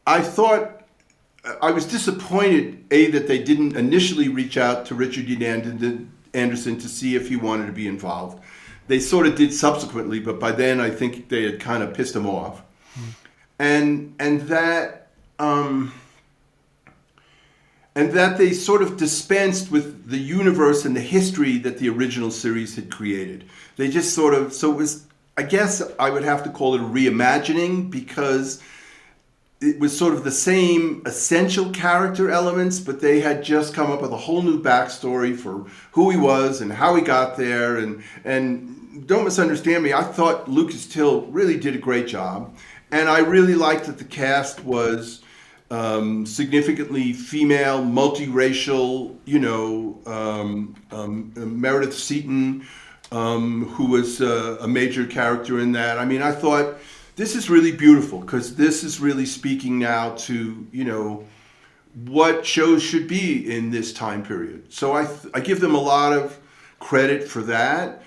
I thought I was disappointed that they didn't initially reach out to Richard Dean Anderson to see if he wanted to be involved. They sort of did subsequently, but by then I think they had kind of pissed him off, and that they sort of dispensed with the universe and the history that the original series had created. They just so it was. I guess I would have to call it a reimagining because it was sort of the same essential character elements, but they had just come up with a whole new backstory for who he was and how he got there. And don't misunderstand me, I thought Lucas Till really did a great job. And I really liked that the cast was significantly female, multiracial, Meredith Seton, who was a major character in that. I mean, I thought this is really beautiful because this is really speaking now to, what shows should be in this time period. So I give them a lot of credit for that.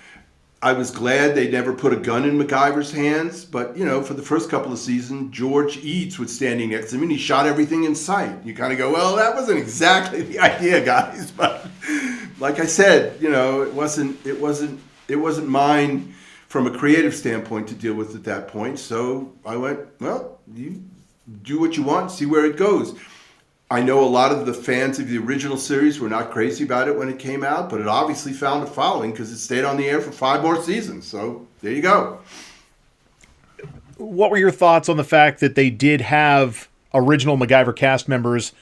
I was glad they never put a gun in MacGyver's hands, but, for the first couple of seasons, George Eads was standing next to him and he shot everything in sight. You kind of go, well, that wasn't exactly the idea, guys. But like I said, it wasn't mine from a creative standpoint to deal with at that point. So I went, well, you do what you want, see where it goes. I know a lot of the fans of the original series were not crazy about it when it came out, but it obviously found a following because it stayed on the air for 5 more seasons. So there you go. What were your thoughts on the fact that they did have original MacGyver cast members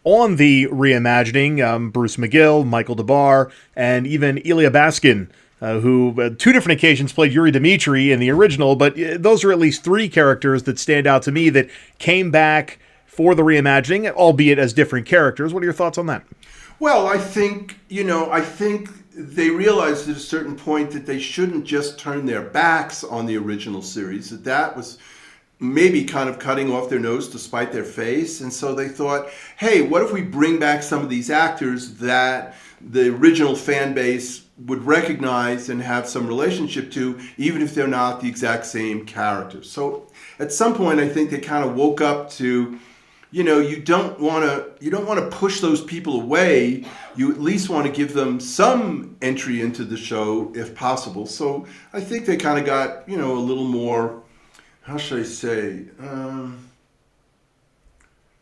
on the reimagining? Bruce McGill, Michael DeBar, and even Elia Baskin, who 2 different occasions played Yuri Dimitri in the original, but those are at least 3 characters that stand out to me that came back for the reimagining, albeit as different characters. What are your thoughts on that? Well, I think they realized at a certain point that they shouldn't just turn their backs on the original series, that was maybe kind of cutting off their nose to spite their face. And so they thought, hey, what if we bring back some of these actors that the original fan base would recognize and have some relationship to, even if they're not the exact same characters. So at some point, I think they kind of woke up to, you don't want to push those people away. You at least want to give them some entry into the show if possible. So I think they kind of got, a little more, how should I say?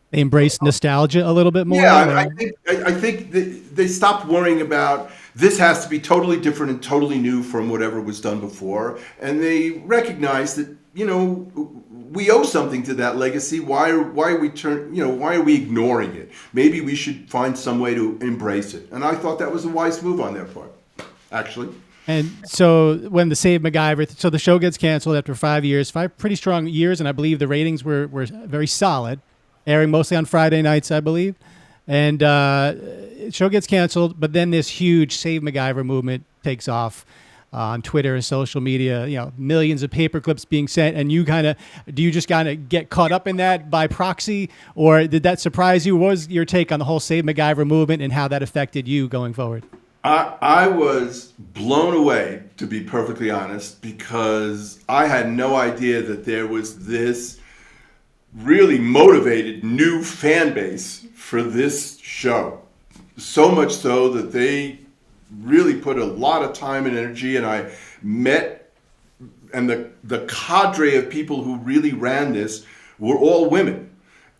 They embraced nostalgia a little bit more. Yeah, or- I think they stopped worrying about this has to be totally different and totally new from whatever was done before, and they recognized that we owe something to that legacy. Why are we ignoring it? Maybe we should find some way to embrace it. And I thought that was a wise move on their part, actually. And so when the Save MacGyver, so the show gets canceled after 5 years, 5 pretty strong years, and I believe the ratings were very solid, airing mostly on Friday nights, I believe. And show gets canceled, but then this huge Save MacGyver movement takes off on Twitter and social media. Millions of paper clips being sent, and do you just kind of get caught up in that by proxy, or did that surprise you? What was your take on the whole Save MacGyver movement and how that affected you going forward? I was blown away, to be perfectly honest, because I had no idea that there was this really motivated new fan base for this show. So much so that they really put a lot of time and energy, and I met, and the cadre of people who really ran this were all women.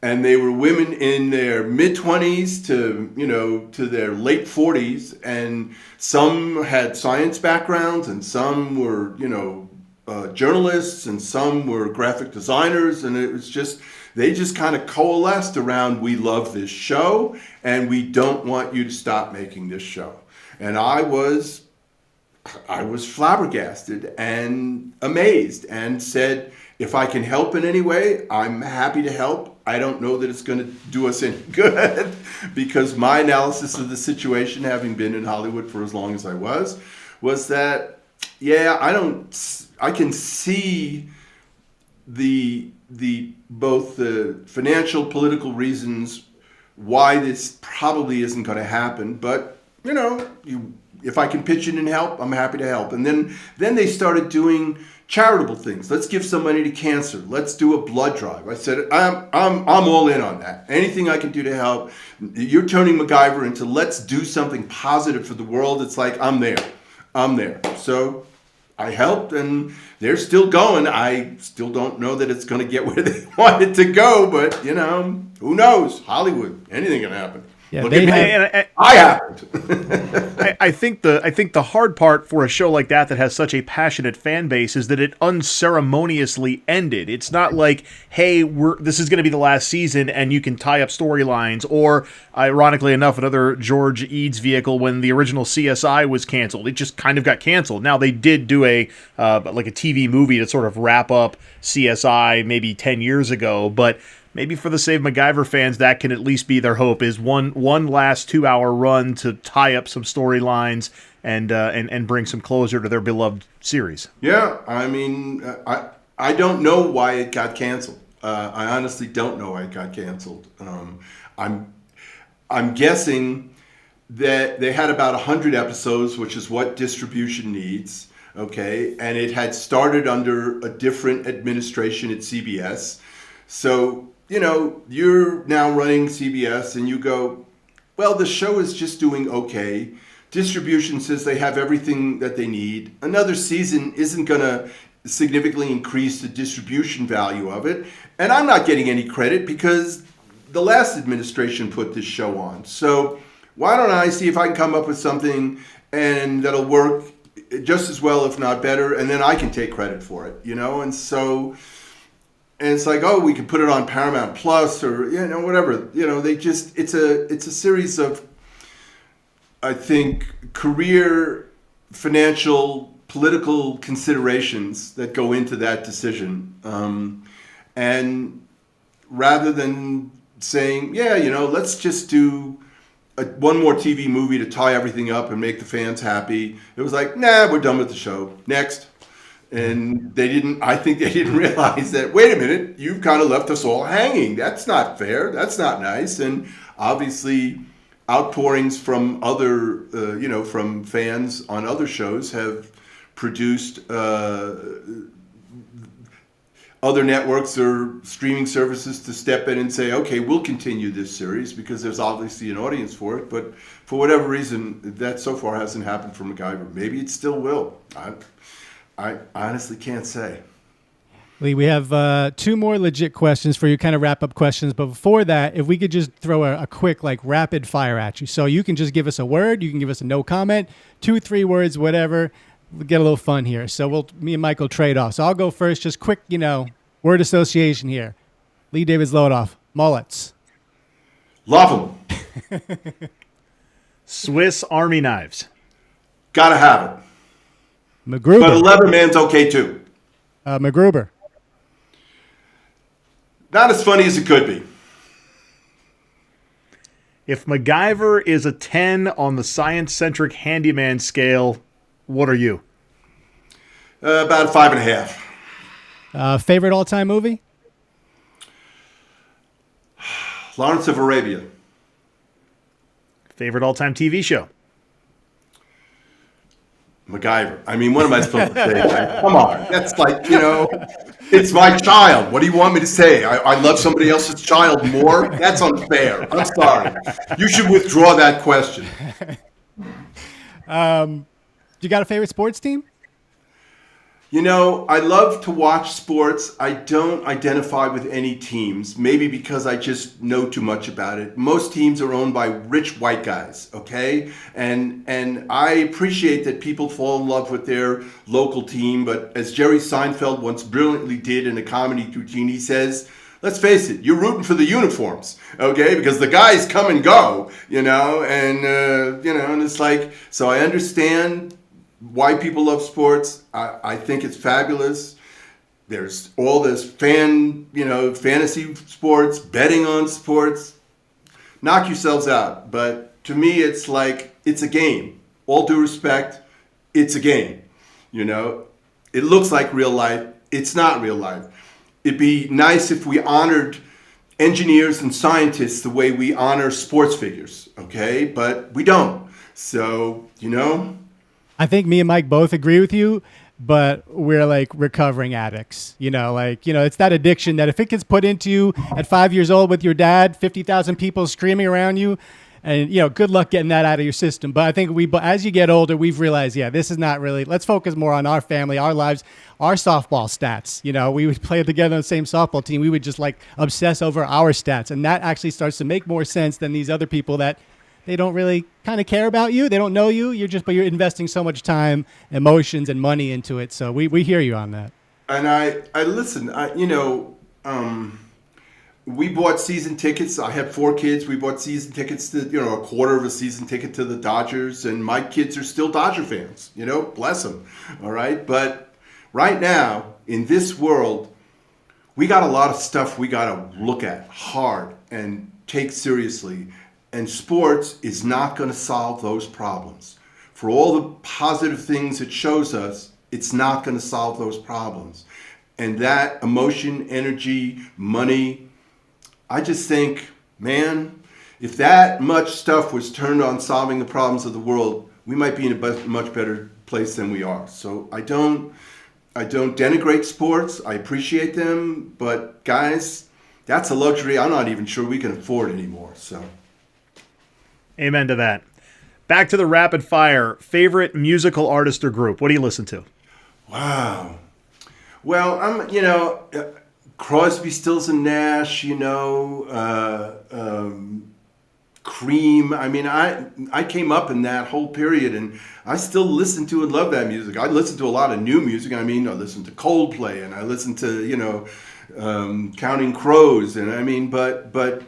And they were women in their mid-20s to their late 40s, and some had science backgrounds, and some were journalists, and some were graphic designers, and it was just they just kind of coalesced around, we love this show, and we don't want you to stop making this show. And I was flabbergasted and amazed, and said, if I can help in any way, I'm happy to help. I don't know that it's going to do us any good, because my analysis of the situation, having been in Hollywood for as long as I was that, I can see the both the financial, political reasons why this probably isn't going to happen. But, if I can pitch in and help, I'm happy to help. And then they started doing charitable things. Let's give some money to cancer. Let's do a blood drive. I said, I'm all in on that. Anything I can do to help. You're turning MacGyver into let's do something positive for the world. It's like, I'm there. So I helped, and they're still going. I still don't know that it's going to get where they want it to go, but who knows? Hollywood, anything can happen. Yeah, Look they at me. have- I happened. I think the hard part for a show like that has such a passionate fan base is that it unceremoniously ended. It's not like, hey, this is going to be the last season and you can tie up storylines, or ironically enough, another George Eads vehicle when the original CSI was canceled. It just kind of got canceled. Now they did do a TV movie to sort of wrap up CSI maybe 10 years ago, but maybe for the Save MacGyver fans, that can at least be their hope, is one last 2-hour run to tie up some storylines and bring some closure to their beloved series. Yeah, I mean, I don't know why it got canceled. I honestly don't know why it got canceled. I'm guessing that they had about 100 episodes, which is what distribution needs. Okay, and it had started under a different administration at CBS, so. You're now running CBS and you go, well, the show is just doing okay. Distribution says they have everything that they need. Another season isn't going to significantly increase the distribution value of it. And I'm not getting any credit because the last administration put this show on. So why don't I see if I can come up with something and that'll work just as well, if not better, and then I can take credit for it, And so... And it's like, oh, we can put it on Paramount Plus or whatever. They just it's a series of, I think, career, financial, political considerations that go into that decision. And rather than saying, let's just do one more TV movie to tie everything up and make the fans happy, it was like, nah, we're done with the show. Next. And I think they didn't realize that, wait a minute, you've kind of left us all hanging. That's not fair. That's not nice. And obviously outpourings from other, from fans on other shows have produced other networks or streaming services to step in and say, okay, we'll continue this series because there's obviously an audience for it. But for whatever reason, that so far hasn't happened for MacGyver. Maybe it still will. I honestly can't say. Lee, we have two more legit questions for you, kind of wrap up questions. But before that, if we could just throw a quick like rapid fire at you. So you can just give us a word. You can give us a no comment, 2, 3 words, whatever. We'll get a little fun here. So me and Mike will trade off. So I'll go first. Just quick, word association here. Lee David Zlotoff, mullets. Love them. Swiss Army knives. Gotta have it. MacGruber. But a Leatherman's okay too. MacGruber. Not as funny as it could be. If MacGyver is a 10 on the science-centric handyman scale, what are you? About 5.5. Favorite all-time movie? Lawrence of Arabia. Favorite all-time TV show? MacGyver. I mean, what am I supposed to say? Come on. That's like, it's my child. What do you want me to say? I love somebody else's child more? That's unfair. I'm sorry. You should withdraw that question. You got a favorite sports team? I love to watch sports. I don't identify with any teams, maybe because I just know too much about it. Most teams are owned by rich white guys, okay? And I appreciate that people fall in love with their local team, but as Jerry Seinfeld once brilliantly did in a comedy routine, he says, let's face it, you're rooting for the uniforms, okay? Because the guys come and go, and it's like, so I understand why people love sports. I think it's fabulous. There's all this fantasy sports, betting on sports. Knock yourselves out. But to me, it's like, it's a game. All due respect, it's a game. It looks like real life. It's not real life. It'd be nice if we honored engineers and scientists the way we honor sports figures, okay? But we don't. So, I think me and Mike both agree with you, but we're like recovering addicts. It's that addiction that if it gets put into you at 5 years old with your dad, 50,000 people screaming around you, and good luck getting that out of your system. But I think as you get older, we've realized, this is not really. Let's focus more on our family, our lives, our softball stats. We would play together on the same softball team. We would just like obsess over our stats, and that actually starts to make more sense than these other people that. They don't really kind of care about you. They don't know you. But you're investing so much time, emotions, and money into it. So we hear you on that. And I listen. We bought season tickets. I had 4 kids. We bought season tickets to a quarter of a season ticket to the Dodgers, and my kids are still Dodger fans. Bless them. All right, but right now in this world, we got a lot of stuff we got to look at hard and take seriously. And sports is not going to solve those problems. For all the positive things it shows us, it's not going to solve those problems. And that emotion, energy, money, I just think, man, if that much stuff was turned on solving the problems of the world, we might be in a much better place than we are. So I don't denigrate sports. I appreciate them. But guys, that's a luxury I'm not even sure we can afford anymore. So. Amen to that. Back to the rapid fire. Favorite musical artist or group? What do you listen to? Wow. Well, I'm, Crosby, Stills and Nash, Cream. I mean, I came up in that whole period, and I still listen to and love that music. I listen to a lot of new music. I mean, I listen to Coldplay, and I listen to, Counting Crows, and but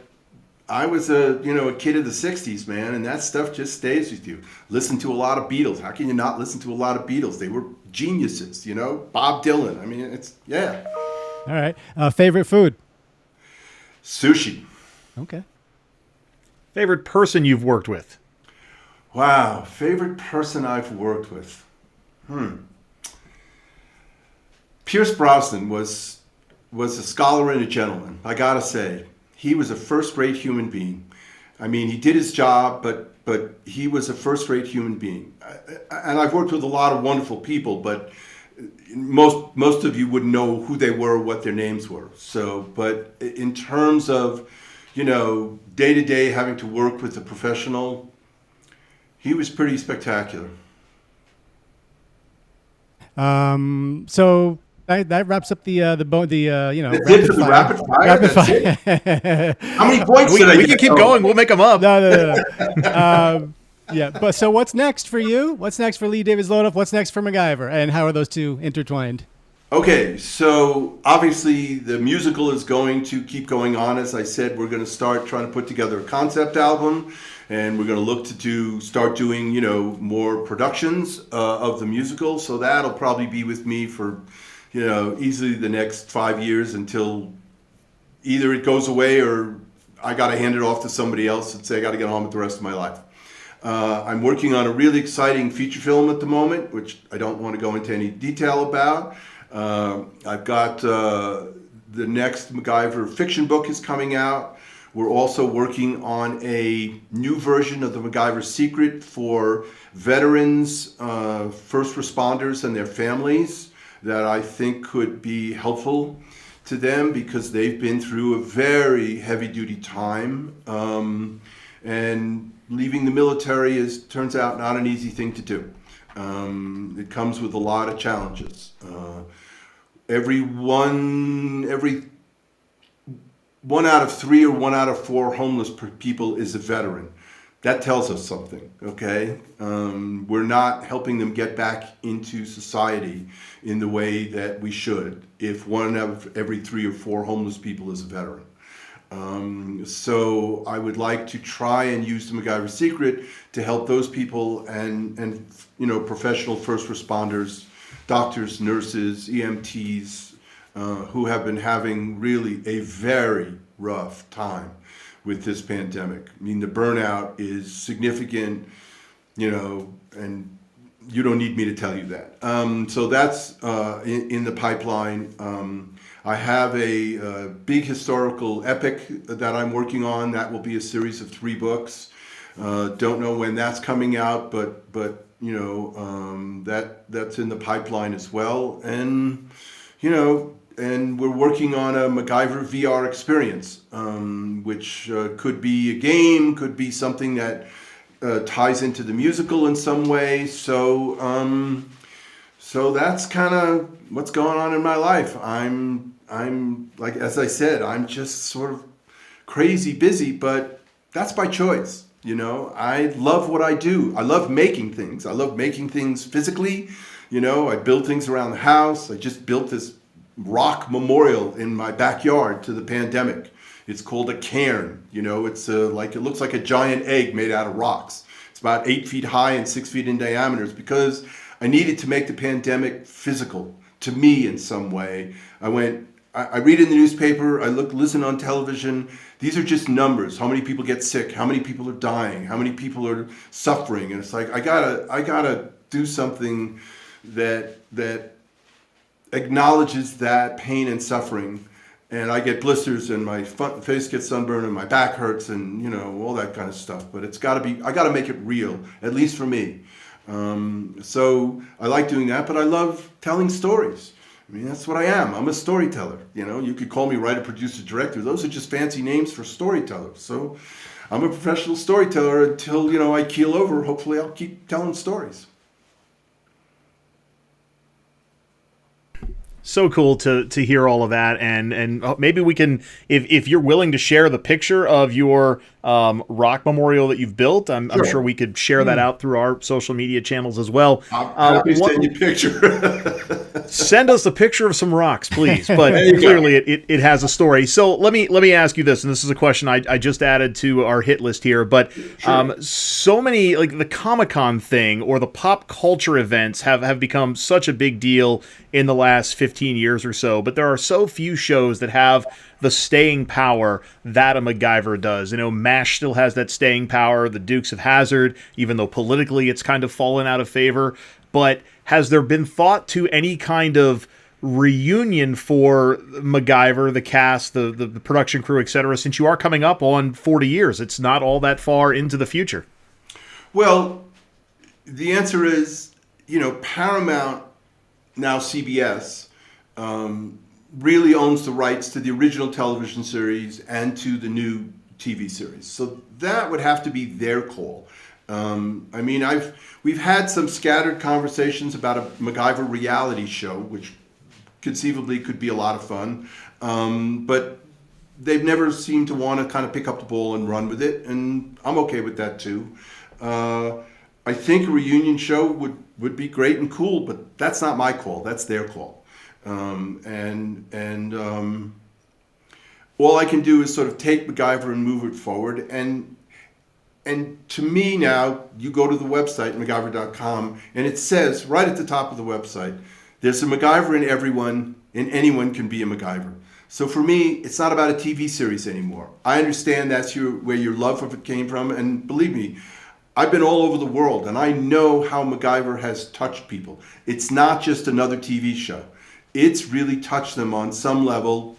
I was a kid of the 60s, man, and that stuff just stays with you. Listen to a lot of Beatles. How can you not listen to a lot of Beatles? They were geniuses, Bob Dylan. I mean, it's, yeah. All right. Favorite food? Sushi. Okay. Favorite person you've worked with? Wow. Favorite person I've worked with? Pierce Brosnan was a scholar and a gentleman, I gotta say. He was a first-rate human being. I mean, he did his job, but he was a first-rate human being. And I've worked with a lot of wonderful people, but most of you wouldn't know who they were, what their names were. So, but in terms of, day-to-day having to work with a professional, he was pretty spectacular. So That wraps up the That's it for the rapid fire. Rapid That's fire. it. How many points did I We get? can keep Oh. going. We'll make them up. No. Yeah, but so what's next for you? What's next for Lee David Zlotoff? What's next for MacGyver? And how are those two intertwined? Okay, so obviously the musical is going to keep going on. As I said, we're going to start trying to put together a concept album, and we're going to look to start doing, more productions of the musical. So that'll probably be with me for, easily the next 5 years until either it goes away or I got to hand it off to somebody else and say I got to get on with the rest of my life. I'm working on a really exciting feature film at the moment, which I don't want to go into any detail about. I've got the next MacGyver fiction book is coming out. We're also working on a new version of the MacGyver Secret for veterans, first responders, and their families that I think could be helpful to them because they've been through a very heavy-duty time. And leaving the military turns out not an easy thing to do. It comes with a lot of challenges. Every one out of 3 or 1 out of 4 homeless people is a veteran. That tells us something, okay? We're not helping them get back into society in the way that we should if 1 out of every 3 or 4 homeless people is a veteran. So I would like to try and use the MacGyver Secret to help those people and professional first responders, doctors, nurses, EMTs, who have been having really a very rough time with this pandemic. I mean, the burnout is significant, and you don't need me to tell you that. So that's in the pipeline. I have a big historical epic that I'm working on. That will be a series of 3 books. Don't know when that's coming out, but that's in the pipeline as well. And and we're working on a MacGyver VR experience, which could be a game, could be something that ties into the musical in some way. So that's kind of what's going on in my life. I'm like, as I said, I'm just sort of crazy busy, but that's by choice. I love what I do. I love making things. I love making things physically. I build things around the house. I just built this rock memorial in my backyard to the pandemic. It's called a cairn. It's it looks like a giant egg made out of rocks. It's about 8 feet high and 6 feet in diameter. It's because I needed to make the pandemic physical to me in some way. I read in the newspaper, I listen on television. These are just numbers. How many people get sick? How many people are dying? How many people are suffering? And it's like, I gotta do something that acknowledges that pain and suffering. And I get blisters and my face gets sunburned and my back hurts and, all that kind of stuff. But I gotta make it real, at least for me. So I like doing that, but I love telling stories. I mean, that's what I am. I'm a storyteller. You could call me writer, producer, director. Those are just fancy names for storytellers. So I'm a professional storyteller until, I keel over. Hopefully I'll keep telling stories. So cool to hear all of that, and maybe we can, if you're willing to share the picture of your rock memorial that you've built, I'm sure we could share that out through our social media channels as well. I'll happy to send you a picture. Send us a picture of some rocks, please. But clearly it has a story. So let me ask you this, and this is a question I just added to our hit list here. But so many, like the Comic-Con thing or the pop culture events have become such a big deal in the last 15 years or so. But there are so few shows that have the staying power that a MacGyver does. MASH still has that staying power. The Dukes of Hazzard, even though politically it's kind of fallen out of favor. But has there been thought to any kind of reunion for MacGyver, the cast, the production crew, etc., since you are coming up on 40 years? It's not all that far into the future. Well, the answer is, Paramount, now CBS, really owns the rights to the original television series and to the new TV series. So that would have to be their call. We've had some scattered conversations about a MacGyver reality show, which conceivably could be a lot of fun. But they've never seemed to want to kind of pick up the ball and run with it, and I'm okay with that too. I think a reunion show would be great and cool, but that's not my call. That's their call. All I can do is sort of take MacGyver and move it forward. And to me now, you go to the website, MacGyver.com, and it says right at the top of the website, there's a MacGyver in everyone, and anyone can be a MacGyver. So for me, it's not about a TV series anymore. I understand that's where your love of it came from, and believe me, I've been all over the world, and I know how MacGyver has touched people. It's not just another TV show. It's really touched them on some level,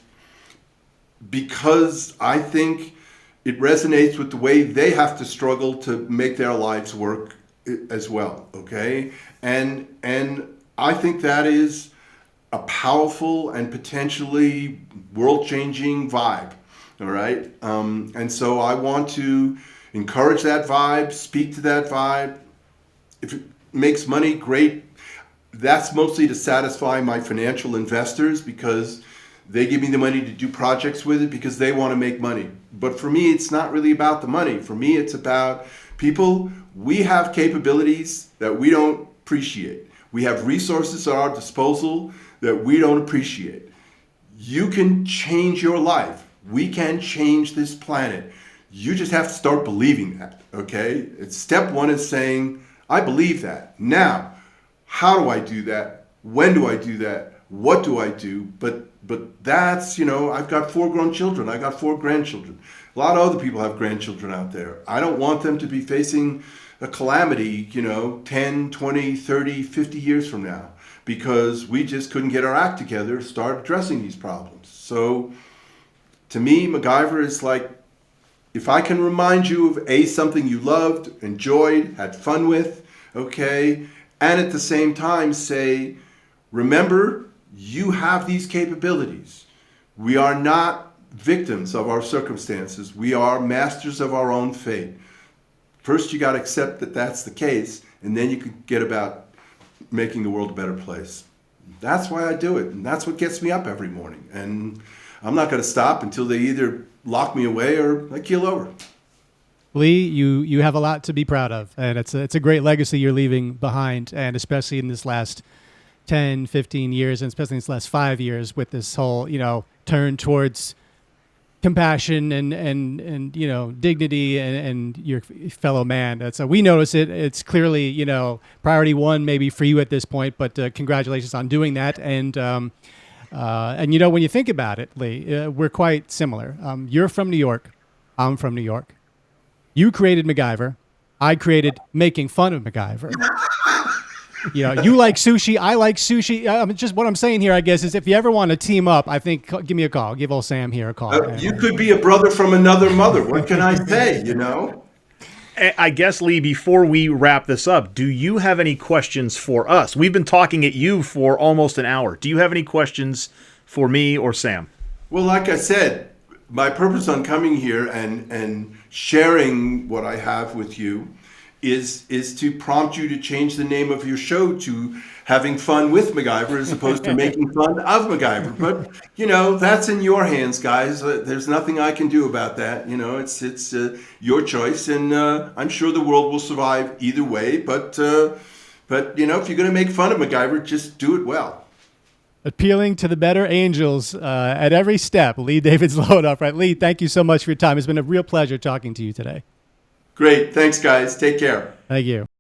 because I think it resonates with the way they have to struggle to make their lives work as well, okay? And I think that is a powerful and potentially world-changing vibe, all right? And so I want to encourage that vibe, speak to that vibe. If it makes money, great. That's mostly to satisfy my financial investors, because they give me the money to do projects with it because they want to make money. But for me, it's not really about the money. For me, it's about people. We have capabilities that we don't appreciate. We have resources at our disposal that we don't appreciate. You can change your life. We can change this planet. You just have to start believing that, okay? Step one is saying, I believe that. Now, how do I do that? When do I do that? What do I do? But that's, I've got 4 grown children. I got 4 grandchildren. A lot of other people have grandchildren out there. I don't want them to be facing a calamity, 10, 20, 30, 50 years from now, because we just couldn't get our act together to start addressing these problems. So to me, MacGyver is like, if I can remind you of something you loved, enjoyed, had fun with, okay, and at the same time say, remember, you have these capabilities. We are not victims of our circumstances. We are masters of our own fate. First, you got to accept that that's the case, and then you can get about making the world a better place. That's why I do it, and that's what gets me up every morning. And I'm not going to stop until they either lock me away or I keel over. Lee, you have a lot to be proud of, and it's a great legacy you're leaving behind, and especially in this last 10, 15 years, and especially in this last 5 years with this whole, turn towards compassion and dignity and your fellow man. So we notice it. It's clearly, priority one maybe for you at this point, but congratulations on doing that. And when you think about it, Lee, we're quite similar. You're from New York. I'm from New York. You created MacGyver. I created making fun of MacGyver. You like sushi. I like sushi. Just what I'm saying here, I guess, is if you ever want to team up, I think give me a call. Give old Sam here a call. You could be a brother from another mother. What can I say, I guess, Lee, before we wrap this up, do you have any questions for us? We've been talking at you for almost an hour. Do you have any questions for me or Sam? Well, like I said, my purpose on coming here and sharing what I have with you is to prompt you to change the name of your show to Having Fun with MacGyver as opposed to Making Fun of MacGyver. But, that's in your hands, guys. There's nothing I can do about that. It's your choice, and I'm sure the world will survive either way. But if you're going to make fun of MacGyver, just do it well. Appealing to the better angels at every step. Lee David Zlotoff, right? Lee, thank you so much for your time. It's been a real pleasure talking to you today. Great. Thanks, guys. Take care. Thank you.